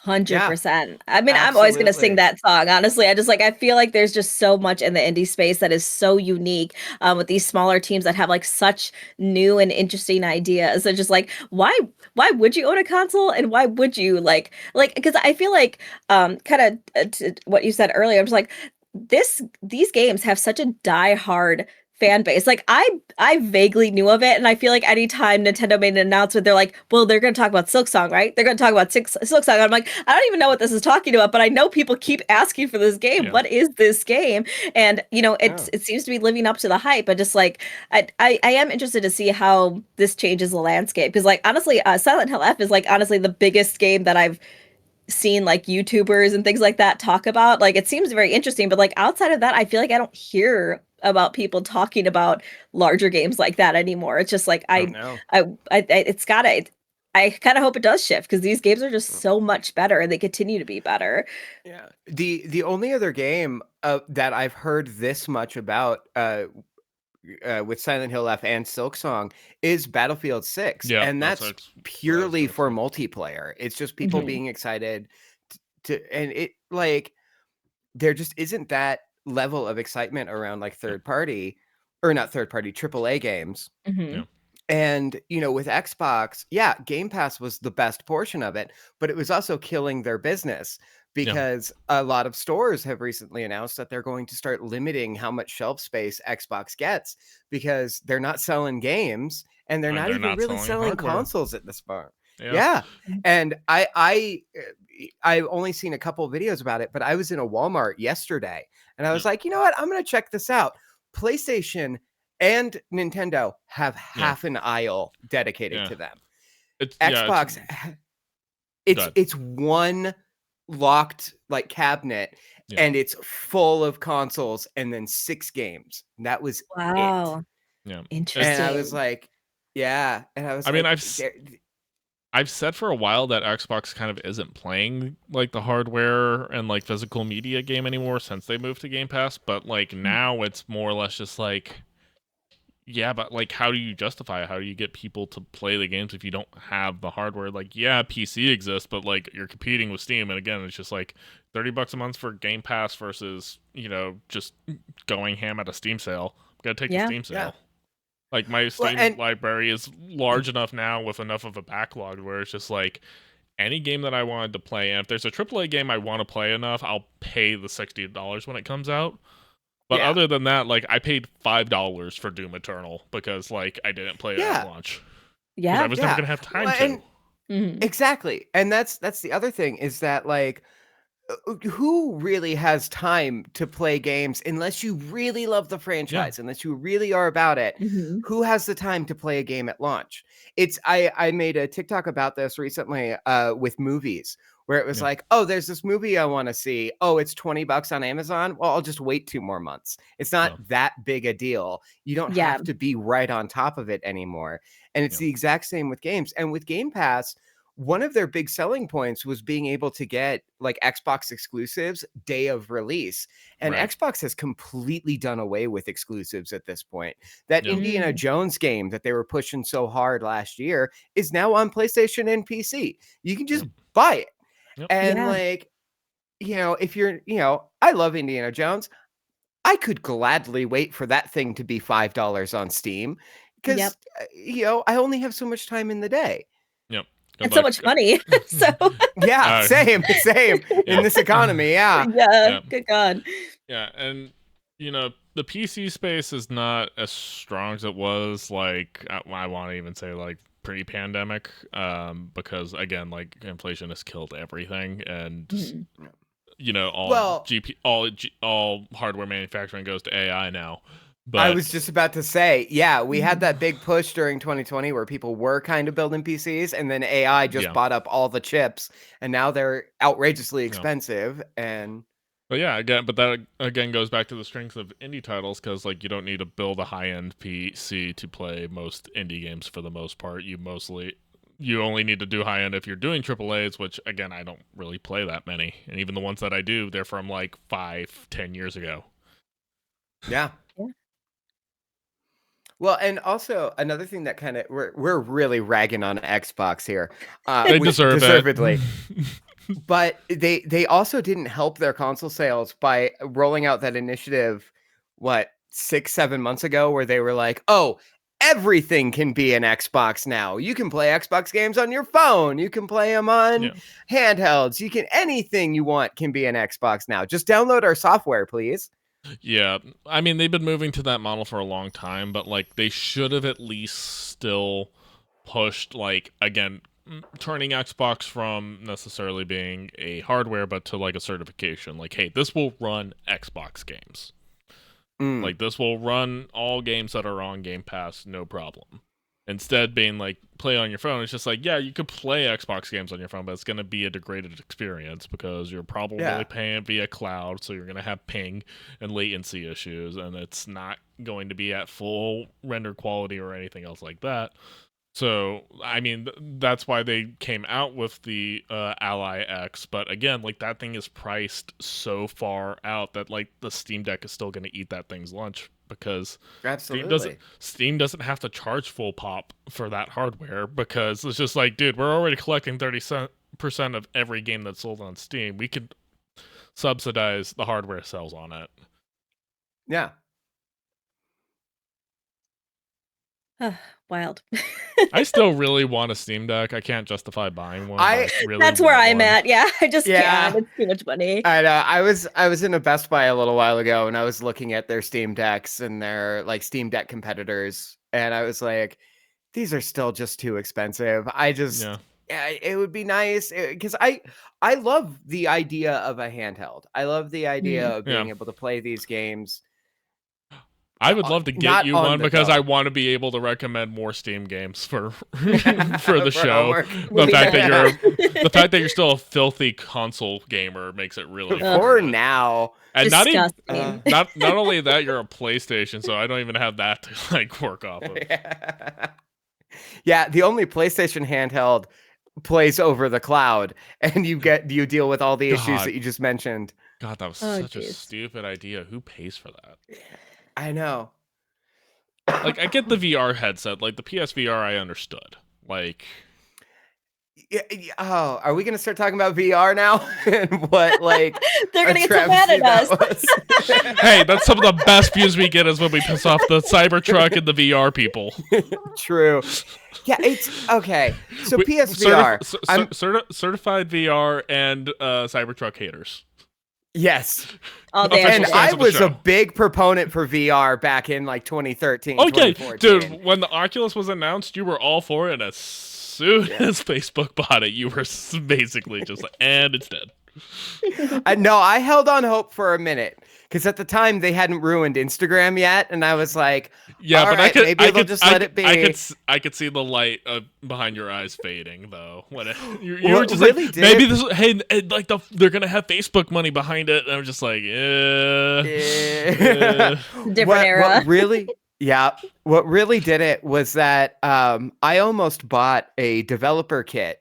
100%. I mean, I'm always going to sing that song. Honestly, I feel like there's just so much in the indie space that is so unique with these smaller teams that have like such new and interesting ideas. They're just like, why would you own a console, and why would you like because I feel like kind of what you said earlier, I'm just like these games have such a die-hard fan base. Like I vaguely knew of it, and I feel like anytime Nintendo made an announcement, they're like, well, they're going to talk about Silksong, right? They're going to talk about Silksong. I'm like, I don't even know what this is talking about, but I know people keep asking for this game. What is this game? And you know, it seems to be living up to the hype. But just like I am interested to see how this changes the landscape, because like honestly, Silent Hill F is like honestly the biggest game that I've seen like YouTubers and things like that talk about. Like it seems very interesting, but like outside of that, I feel like I don't hear about people talking about larger games like that anymore. It's just like I kind of hope it does shift, because these games are just so much better and they continue to be better. Yeah. The only other game that I've heard this much about with Silent Hill F and Silksong is Battlefield 6. Yeah, and that's purely for multiplayer. It's just people being excited and it like there just isn't that level of excitement around like AAA games. And, with Xbox, yeah, Game Pass was the best portion of it, but it was also killing their business Yeah. because a lot of stores have recently announced that they're going to start limiting how much shelf space Xbox gets because they're not selling games and they're And not they're even not really selling selling hardware. consoles at this point. Yeah. Yeah. And I've only seen a couple of videos about it, but I was in a Walmart yesterday and I was like, you know what? I'm going to check this out. PlayStation and Nintendo have Yeah. half an aisle dedicated Yeah. to them. It's Xbox, good. it's one locked like cabinet, Yeah. and it's full of consoles and then 6 games. That was it. Wow. Yeah. And I was Interesting. like, yeah. And I was I mean, like, I've said for a while that Xbox kind of isn't playing like the hardware and like physical media game anymore since they moved to Game Pass, but like now it's more or less just like, yeah, but like how do you justify it? How do you get people to play the games if you don't have the hardware? Like, yeah, PC exists, but like you're competing with Steam, and again, it's just like $30 a month for Game Pass versus, just going ham at a Steam sale. Gotta take the Yeah. Steam yeah. sale. Like my Well, Steam and library is large enough now with enough of a backlog where it's just like any game that I wanted to play, and if there's a AAA game I want to play enough, I'll pay the $60 when it comes out. But yeah. other than that, like I paid $5 for Doom Eternal because like I didn't play it at Yeah. launch because I Yeah. was never Yeah. gonna have time Well, to. exactly. And that's the other thing is that like who really has time to play games unless you really love the Yeah, franchise, unless you really are about it? Mhm. Who has the time to play a game at launch? I made a TikTok about this recently with movies where it was yeah, like, oh, there's this movie I want to see. Oh, it's $20 on Amazon. Well, I'll just wait 2 more months. It's not no, that big a deal. You don't Yeah. have to be right on top of it anymore. And it's yeah, the exact same with games. And with Game Pass, one of their big selling points was being able to get like Xbox exclusives day of release. And right, Xbox has completely done away with exclusives at this point. That yeah, Indiana Mm. Jones game that they were pushing so hard last year is now on PlayStation and PC. You can just yep, buy it. yep, And Yeah. like, if you're, I love Indiana Jones. I could gladly wait for that thing to be $5 on Steam Yep. because, I only have so much time in the day. yep. And Good so luck. much money. So Yeah, uh, same in yeah. this economy. Yeah. yeah. Yeah. Good God. Yeah, and the PC space is not as strong as it was like I want to even say like pre-pandemic, because again, like inflation has killed everything, and Mhm. Well, all hardware manufacturing goes to AI now. I But was just about to say, yeah, we had Mhm. that big push during 2020 where people were kind of building PCs and then AI just yeah, bought up all the chips and now they're outrageously yeah. expensive and But yeah, again, but that again goes back to the strength of indie titles because like you don't need to build a high-end PC to play most indie games for the most part. You only need to do high-end if you're doing AAAs, which again I don't really play that many, and even the ones that I do, they're from like 5-10 years ago. yeah. Yeah. Well, and also another thing that kind of we're really ragging on Xbox here, They we deserve it. deservedly. But they also didn't help their console sales by rolling out that initiative, what, 6-7 months ago, where they were like, "Oh, everything can be an Xbox now. You can play Xbox games on your phone. You can play them on Yeah. handhelds. You can anything you want can be an Xbox now. Just download our software, please." Yeah, I mean they've been moving to that model for a long time, but like they should have at least still pushed like again turning Xbox from necessarily being a hardware but to like a certification. Like, hey, this will run Xbox games. Mm, Like this will run all games that are on Game Pass, no problem. Instead being like play on your phone, it's just like, yeah, you could play Xbox games on your phone, but it's gonna be a degraded experience because you're probably yeah. paying via cloud, so you're gonna have ping and latency issues, and it's not going to be at full render quality or anything else like that. So, I mean, that's why they came out with the Ally X. But again, like that thing is priced so far out that like the Steam Deck is still going to eat that thing's lunch because Absolutely. Steam doesn't have to charge full pop for that hardware because it's just like, dude, we're already collecting 30% of every game that's sold on Steam. We could subsidize the hardware sales on it. Yeah. Wild. I still really want a Steam Deck. I can't justify buying one. I- but I really That's where want I'm one. at. Yeah, I just Yeah. can't. It's too much money. I know. I was in a Best Buy a little while ago, and I was looking at their Steam Decks and their like Steam Deck competitors, and I was like, these are still just too expensive. Yeah. Yeah, it would be nice because I love the idea of a handheld. I love the idea of being Yeah. able to play these games. I would love to get Not you on one the because go. I want to be able to recommend more Steam games for for the show. homework. The fact that you're still a filthy console gamer makes it really Ugh. For fun. now. And not even Disgusting. not only that, you're a PlayStation, so I don't even have that to like work off of. Yeah, the only PlayStation handheld plays over the cloud, and you deal with all the issues God. that you just mentioned. God, that was Oh, such a jeez. stupid idea. Who pays for that? I know. Like, I get the VR headset, like the PSVR. I understood. Like, Oh, are we going to start talking about VR now? And what, like, They're a gonna get so mad travesty at us. that was? hey, that's some of the best views we get is when we piss off the Cybertruck and the VR people. True. Yeah, it's okay. So We- PSVR. I'm- certified VR and Cybertruck haters. Yes. All day. Official And stance I of the was show. a big proponent for VR back in like 2013, Okay, 2014. dude, when the Oculus was announced, you were all for it. As soon as Facebook bought it, you were basically just like, and it's dead. No, I held on hope for a minute because at the time they hadn't ruined Instagram yet, and I was like, Yeah, all but right, maybe they'll just let it be. I could see the light behind your eyes fading though. When you What were just really like, did- maybe this. Hey, like they're gonna have Facebook money behind it. And I'm just like, Different era. What really? Yeah. What really did it was that I almost bought a developer kit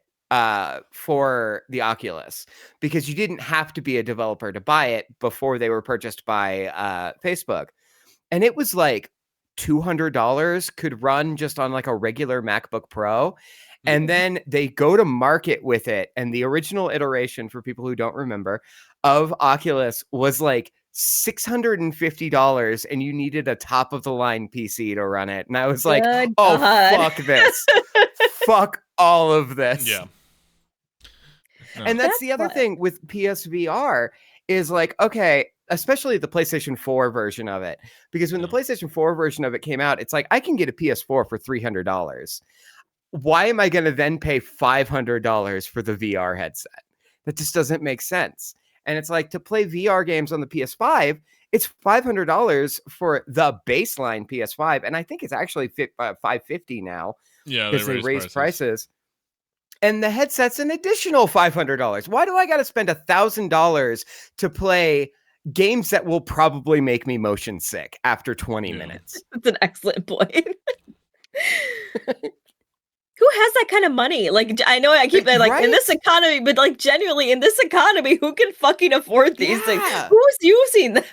for the Oculus because you didn't have to be a developer to buy it before they were purchased by Facebook, and it was like $200 could run just on like a regular MacBook Pro. And then they go to market with it. And the original iteration, for people who don't remember, of Oculus was like $650, and you needed a top of the line PC to run it. And I was like, Good oh, God. fuck this. Fuck all of this. yeah. And that's the other what- thing with PSVR is like, okay, especially the PlayStation 4 version of it, because when the PlayStation 4 version of it came out, it's like, I can get a PS4 for $300. Why am I going to then pay $500 for the VR headset? That just doesn't make sense. And it's like, to play VR games on the PS5, it's $500 for the baseline PS5. And I think it's actually $550 now Yeah, because they raised prices. And the headset's an additional $500. Why do I got to spend $1,000 to play games that will probably make me motion sick after 20 minutes? That's an excellent point. Who has that kind of money? Like, I know I keep like Right? in this economy, but like genuinely in this economy, who can fucking afford these things? Yeah. Who's using them?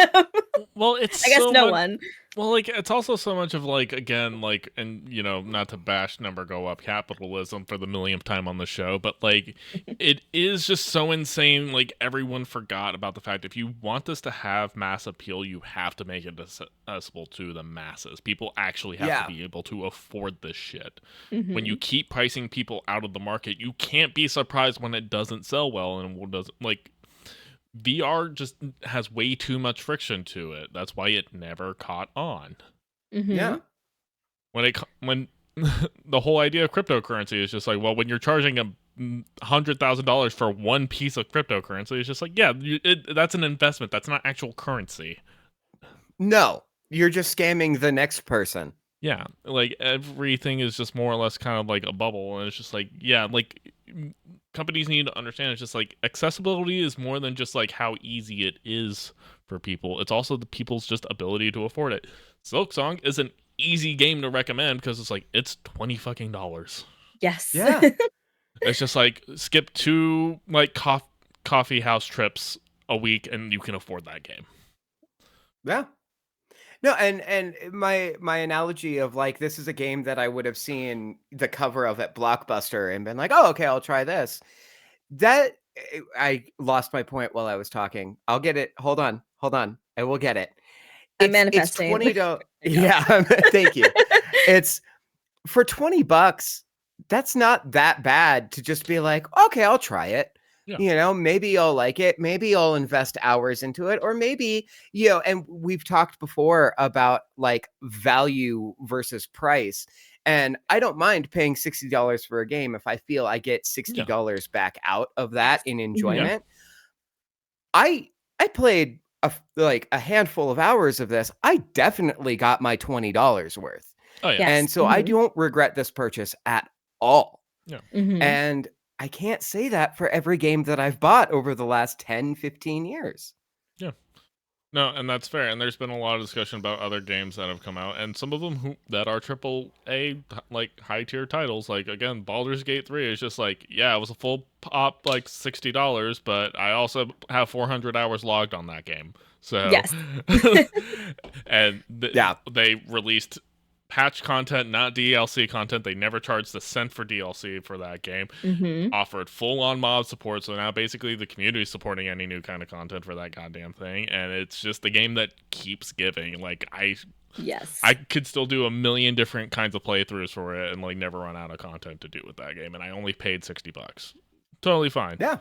Well, it's I guess so no much- one. Well, like it's also so much of like again, like, and you know, not to bash number go up capitalism for the millionth time on the show, but like it is just so insane. Like everyone forgot about the fact if you want this to have mass appeal, you have to make it accessible to the masses. People actually have to be able to afford this shit. When you keep pricing people out of the market, you can't be surprised when it doesn't sell well and doesn't like. VR just has way too much friction to it. That's why it never caught on. Yeah. When the whole idea of cryptocurrency is just like, well, when you're charging $100,000 for one piece of cryptocurrency, it's just like, yeah, that's an investment. That's not actual currency. No, you're just scamming the next person. Yeah, like everything is just more or less kind of like a bubble, and it's just like, yeah, like companies need to understand it's just like accessibility is more than just like how easy it is for people. It's also the people's just ability to afford it. Silksong is an easy game to recommend because it's like it's $20 fucking. Yes. Yeah. It's just like skip 2 like coffee house trips a week and you can afford that game. Yeah. No, and my analogy of like, this is a game that I would have seen the cover of at Blockbuster and been like, oh, okay, I'll try this. That I lost my point while I was talking. I'll get it. Hold on. I will get it. I'm manifesting. It's $20. Yeah, thank you. It's for $20, that's not that bad to just be like, okay, I'll try it. Yeah. Maybe I'll like it. Maybe I'll invest hours into it. Or maybe, and we've talked before about like value versus price. And I don't mind paying $60 for a game if I feel I get $60 back out of that in enjoyment. I played a handful of hours of this. I definitely got my $20 worth. Oh yeah. Yes. And so I don't regret this purchase at all. Yeah. And I can't say that for every game that I've bought over the last 10, 15 years. Yeah. No, and that's fair. And there's been a lot of discussion about other games that have come out, and some of them that are AAA, like high tier titles. Like again, Baldur's Gate 3 is just like, yeah, it was a full pop, like $60, but I also have 400 hours logged on that game. So Yes. and they released patch content, not DLC content. They never charged a cent for DLC for that game. Offered full-on mob support, so now basically the community is supporting any new kind of content for that goddamn thing, and it's just a game that keeps giving. Like I could still do a million different kinds of playthroughs for it and like never run out of content to do with that game, and I only paid $60. Totally fine. Yeah.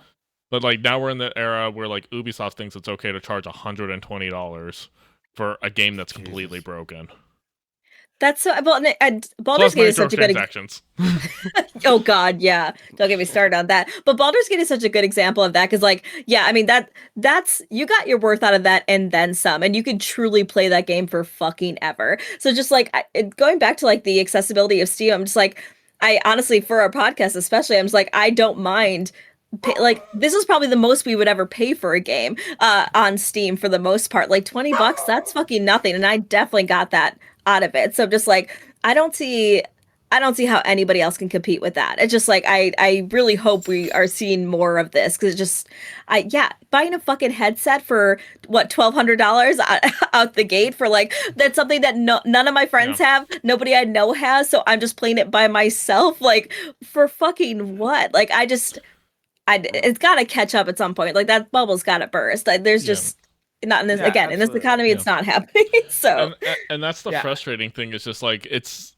But like now we're in the era where like Ubisoft thinks it's okay to charge $120 for a game that's completely broken. That's so. Well, and Baldur's Gate is such a good transactions. Oh God, yeah. Don't get me started on that. But Baldur's Gate is such a good example of that because, like, yeah, I mean that's you got your worth out of that and then some, and you could truly play that game for fucking ever. So just like going back to like the accessibility of Steam, I'm just like, I honestly for our podcast especially, I'm just like I don't mind. Like this is probably the most we would ever pay for a game on Steam for the most part. Like $20, that's fucking nothing, and I definitely got that out of it. So just like I don't see how anybody else can compete with that. It's just like I really hope we are seeing more of this because it just buying a fucking headset for what $1,200 out the gate for like that's something that none of my friends have, nobody I know has, so I'm just playing it by myself like for fucking what? Like it's got to catch up at some point. Like that bubble's got to burst. Like there's just not in this in this economy, it's not happening. So and that's the frustrating thing. Is just like it's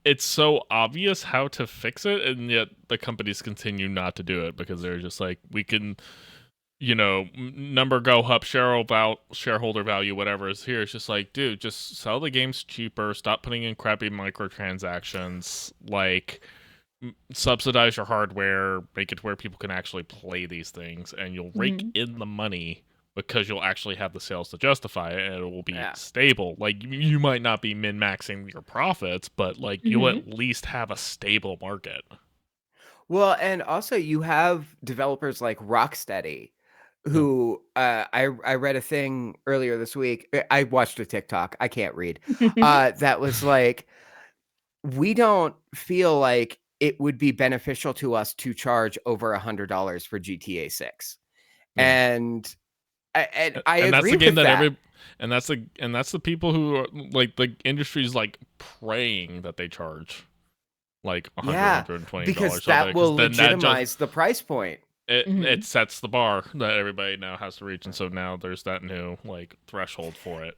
it's so obvious how to fix it, and yet the companies continue not to do it because they're just like we can, number go up, shareholder value, whatever is here. It's just like, dude, just sell the games cheaper. Stop putting in crappy microtransactions. Like subsidize your hardware, make it where people can actually play these things, and you'll rake in the money because you'll actually have the sales to justify it, and it will be stable. Like you might not be min-maxing your profits, but like you'll at least have a stable market. Well, and also you have developers like Rocksteady, who I read a thing earlier this week. I watched a TikTok. I can't read. That was like, we don't feel like it would be beneficial to us to charge over $100 for GTA 6. And I that's agree the game with that. and that's the people who are like the industry's like praying that they charge like $120 because that will legitimize the price point. It sets the bar that everybody now has to reach, and so now there's that new like threshold for it.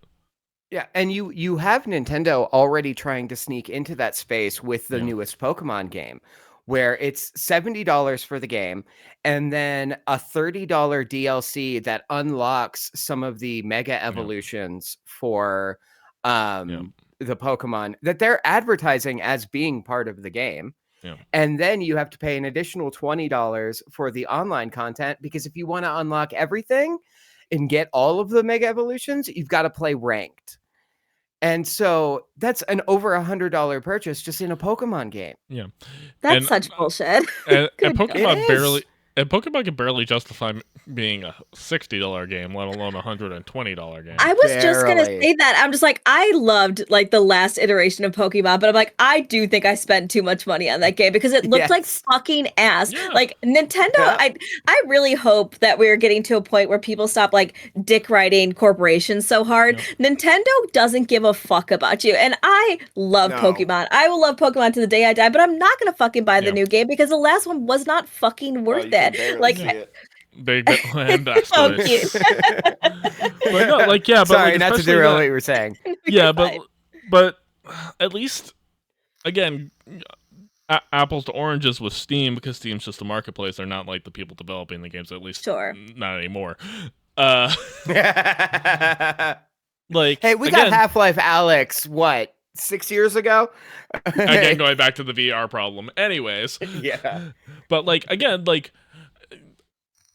Yeah, and you have Nintendo already trying to sneak into that space with the newest Pokemon game, where it's $70 for the game, and then a $30 DLC that unlocks some of the Mega Evolutions for the Pokemon that they're advertising as being part of the game. Yeah. And then you have to pay an additional $20 for the online content, because if you want to unlock everything and get all of the Mega Evolutions, you've got to play ranked. And so that's an over $100 purchase just in a Pokemon game. Yeah. That's such bullshit. And Pokemon can barely justify being a $60 game, let alone a $120 game. I was just gonna say that. I'm just like, I loved like the last iteration of Pokemon, but I'm like, I do think I spent too much money on that game because it looked like fucking ass. Yeah. Like Nintendo, I really hope that we're getting to a point where people stop like dick riding corporations so hard. Yeah. Nintendo doesn't give a fuck about you. And I love Pokemon. I will love Pokemon to the day I die, but I'm not gonna fucking buy the new game because the last one was not fucking worth it. Like big land but no, like sorry, like, not to derail what you were saying. Yeah, but at least again, apples to oranges with Steam, because Steam's just a marketplace. They're not like the people developing the games, at least Sure. not anymore. Uh, like, Hey, we again, got Half-Life Alyx, what, 6 years ago? again, going back to the VR problem. Anyways, Yeah. but like, again, like,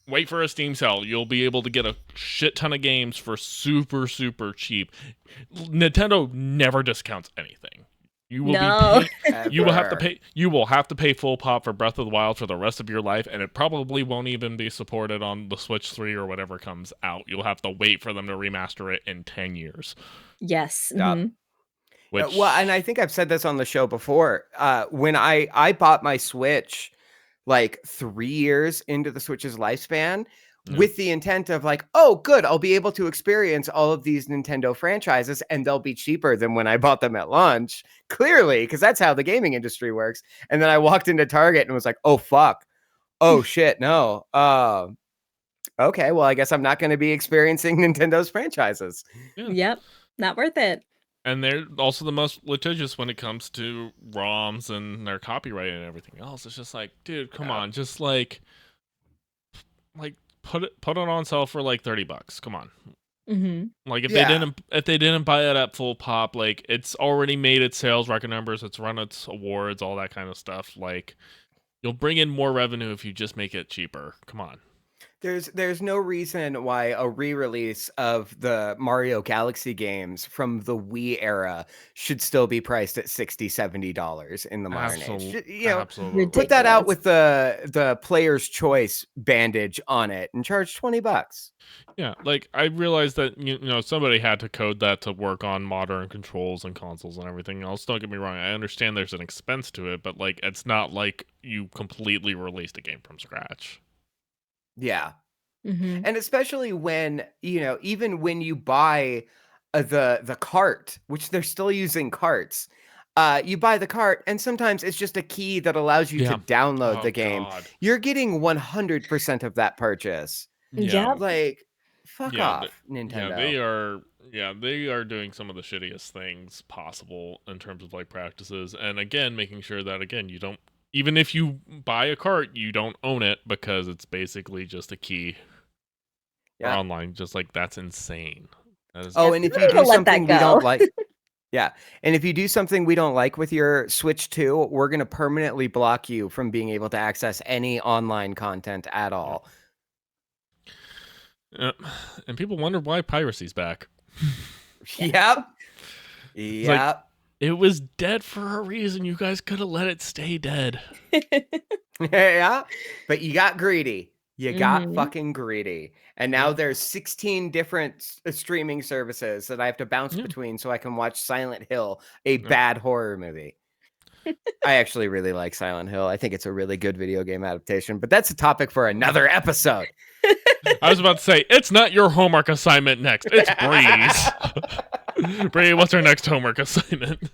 wait for a Steam sale. You'll be able to get a shit ton of games for super, super cheap. Nintendo never discounts anything. You will No. you will have to pay. You will have to pay full pop for Breath of the Wild for the rest of your life, and it probably won't even be supported on the Switch 3 or whatever comes out. You'll have to wait for them to remaster it in 10 years. Yes. Yeah. Mhm. Which, Well, and I think I've said this on the show before. When I bought my Switch like 3 years into the Switch's lifespan, Yeah. with the intent of like, oh, good, I'll be able to experience all of these Nintendo franchises and they'll be cheaper than when I bought them at launch. Clearly, because that's how the gaming industry works. And then I walked into Target and was like, oh, fuck. Oh, shit, no. Okay, well, I guess I'm not going to be experiencing Nintendo's franchises. Yeah. Yep. Not worth it. And they're also the most litigious when it comes to ROMs and their copyright and everything else. It's just like, dude, come on, just like put it on sale for like $30. Come on. Mm-hmm. Like if Yeah. they didn't buy it at full pop, like it's already made its sales record numbers, it's run its awards, all that kind of stuff. Like you'll bring in more revenue if you just make it cheaper. Come on. There's no reason why a re-release of the Mario Galaxy games from the Wii era should still be priced at $60-$70 in the modern age. You know, Absolutely. put that out Ridiculous. with the player's choice bandage on it and charge $20. Yeah, like I realized that you know somebody had to code that to work on modern controls and consoles and everything else. Don't get me wrong, I understand there's an expense to it, but like it's not like you completely released a game from scratch. Yeah. Mm-hmm. And especially when, you know, even when you buy the cart, which they're still using carts, you buy the cart and sometimes it's just a key that allows you to download the game. God. You're getting 100% of that purchase. Yeah, Yep. Like, fuck Yeah, off, Nintendo. they are doing some of the shittiest things possible in terms of like practices, and again making sure that again you don't, even if you buy a cart, you don't own it because it's basically just a key for Yeah. online. Just like that's insane. That is, Oh, and if you We'll do let that something we go. don't like, yeah, and if you do something we don't like with your Switch 2, we're gonna permanently block you from being able to access any online content at all. and people wonder why piracy's back. Yep. Yep. It was dead for a reason. You guys could have let it stay dead. Yeah, but you got greedy. You got Mhm. fucking greedy. And now there's 16 different streaming services that I have to bounce Yeah. between so I can watch Silent Hill, a Yeah. bad horror movie. I actually really like Silent Hill. I think it's a really good video game adaptation, but that's a topic for another episode. I was about to say, it's not your homework assignment next. It's Bree's. Bree, what's our next homework assignment?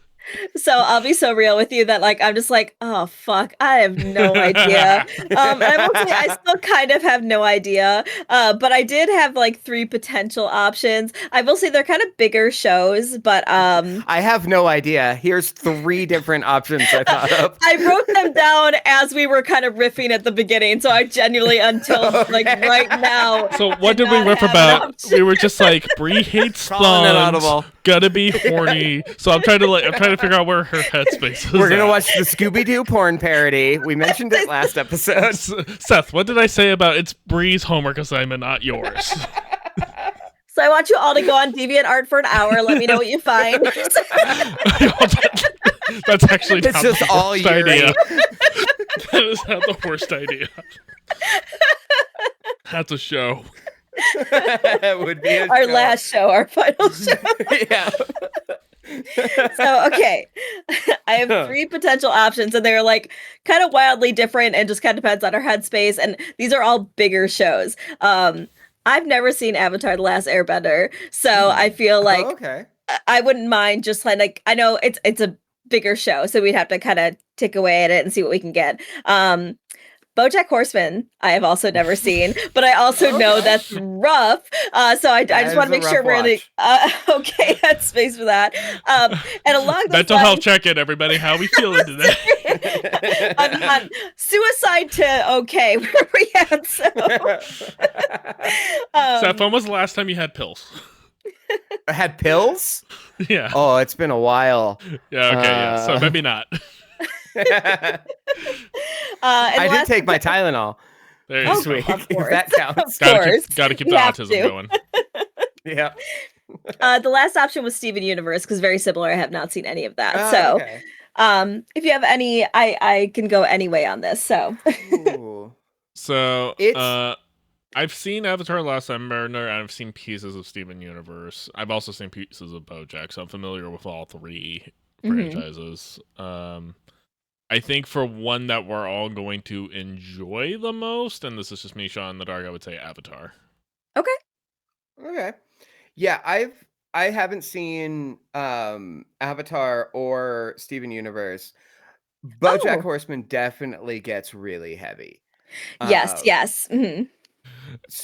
So I'll be so real with you that like I'm just like, oh fuck, I have no idea. And I will say I still kind of have no idea. But I did have like 3 potential options. I will say they're kind of bigger shows, but I have no idea. Here's 3 different options I thought of. I wrote them down as we were kind of riffing at the beginning. So I genuinely until like right now. So what did did we not riff have an about? option. We were just like, Bree hates Calling it thumbs, audible. gotta be horny. So I'm trying to figure out where her headspace is. We're going to at. watch the Scooby-Doo porn parody. We mentioned it last episode. Seth, what did I say about it's Bree's homework assignment, not yours? So I want you all to go on DeviantArt for an hour. Let me know what you find. That's actually It's not just the all worst Yuri. idea. That is not the worst idea. That's a show. It would be a Our show. last show, our final show. Yeah. So okay, I have 3 potential options, and they're like kind of wildly different, and just kind of depends on our headspace. And these are all bigger shows. I've never seen Avatar: The Last Airbender, so I feel like Oh, okay. I wouldn't mind just like I know it's a bigger show, so we'd have to kind of tick away at it and see what we can get. BoJack Horseman, I have also never seen, but I also know Okay. that's rough. So I just want to make sure we're in the okay headspace for that. And along those Mental lines, health check-in, everybody. How we feeling today? on suicide to okay, where are we at? So, Seth, when was the last time you had pills? I had pills? Yeah. Oh, it's been a while. Yeah, okay, yeah. So maybe not. I did take my Tylenol There you this go. week, Of if course. that counts. Of course. Gotta keep You the have autism to. going. Yeah. The last option was Steven Universe because very similar. I have not seen any of that. Oh, So, okay. if you have any, I can go any way on this. So, Ooh. So, It's- I've seen Avatar: Last Airbender, and I've seen pieces of Steven Universe. I've also seen pieces of BoJack, so I'm familiar with all three franchises. I think for one that we're all going to enjoy the most, and this is just me shot in the dark, I would say Avatar. Okay. Yeah, I haven't seen Avatar or Steven Universe. BoJack Oh. Horseman definitely gets really heavy. yes, Um, yes.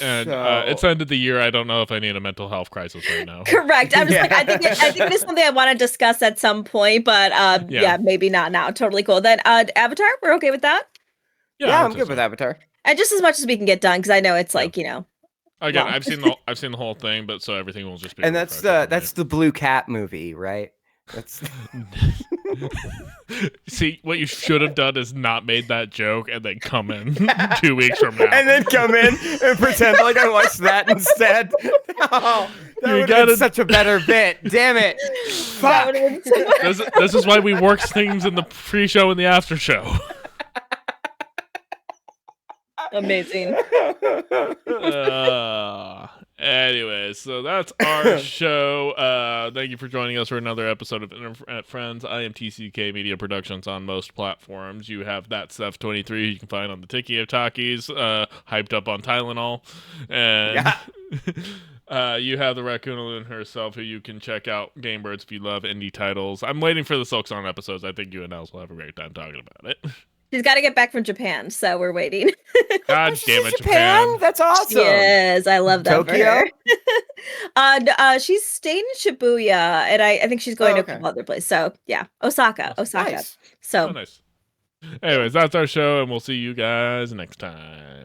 And so- it's end of the year. I don't know if I need a mental health crisis right now. Correct. I'm just like, I think it is something I want to discuss at some point, but Yeah. maybe not now. Totally cool. Then Avatar, we're okay with that? Yeah, I I'm would say good so. with Avatar. And just as much as we can get done, because I know it's like, Again, Well. I've seen the whole thing, but so everything will just be. And that's the Blue Cat movie, right? That's See, what you should have done is not made that joke and then come in 2 weeks from now. and then come in and pretend like I watched that instead. Oh, that You would have been gotta- such a better bit. Damn it. that Fuck. would've been so- This is why we work things in the pre-show and the after show. amazing. Anyways, so that's our show. Thank you for joining us for another episode of Internet Friends. I am TCK Media Productions on most platforms. You have that stuff 23 you can find on the Tiki of Takis, hyped up on Tylenol, and you have the Raccoon Loon herself, who you can check out Gamebirds if you love indie titles. I'm waiting for the Silksong episodes. I think you and Els will have a great time talking about it. She's got to get back from Japan, so we're waiting. God damn it, Japan! That's awesome. Yes, I love that Tokyo? for her. She's staying in Shibuya, and I think she's going to a okay. couple other places. So yeah, Osaka. Nice. So Oh, nice. Anyways, that's our show, and we'll see you guys next time.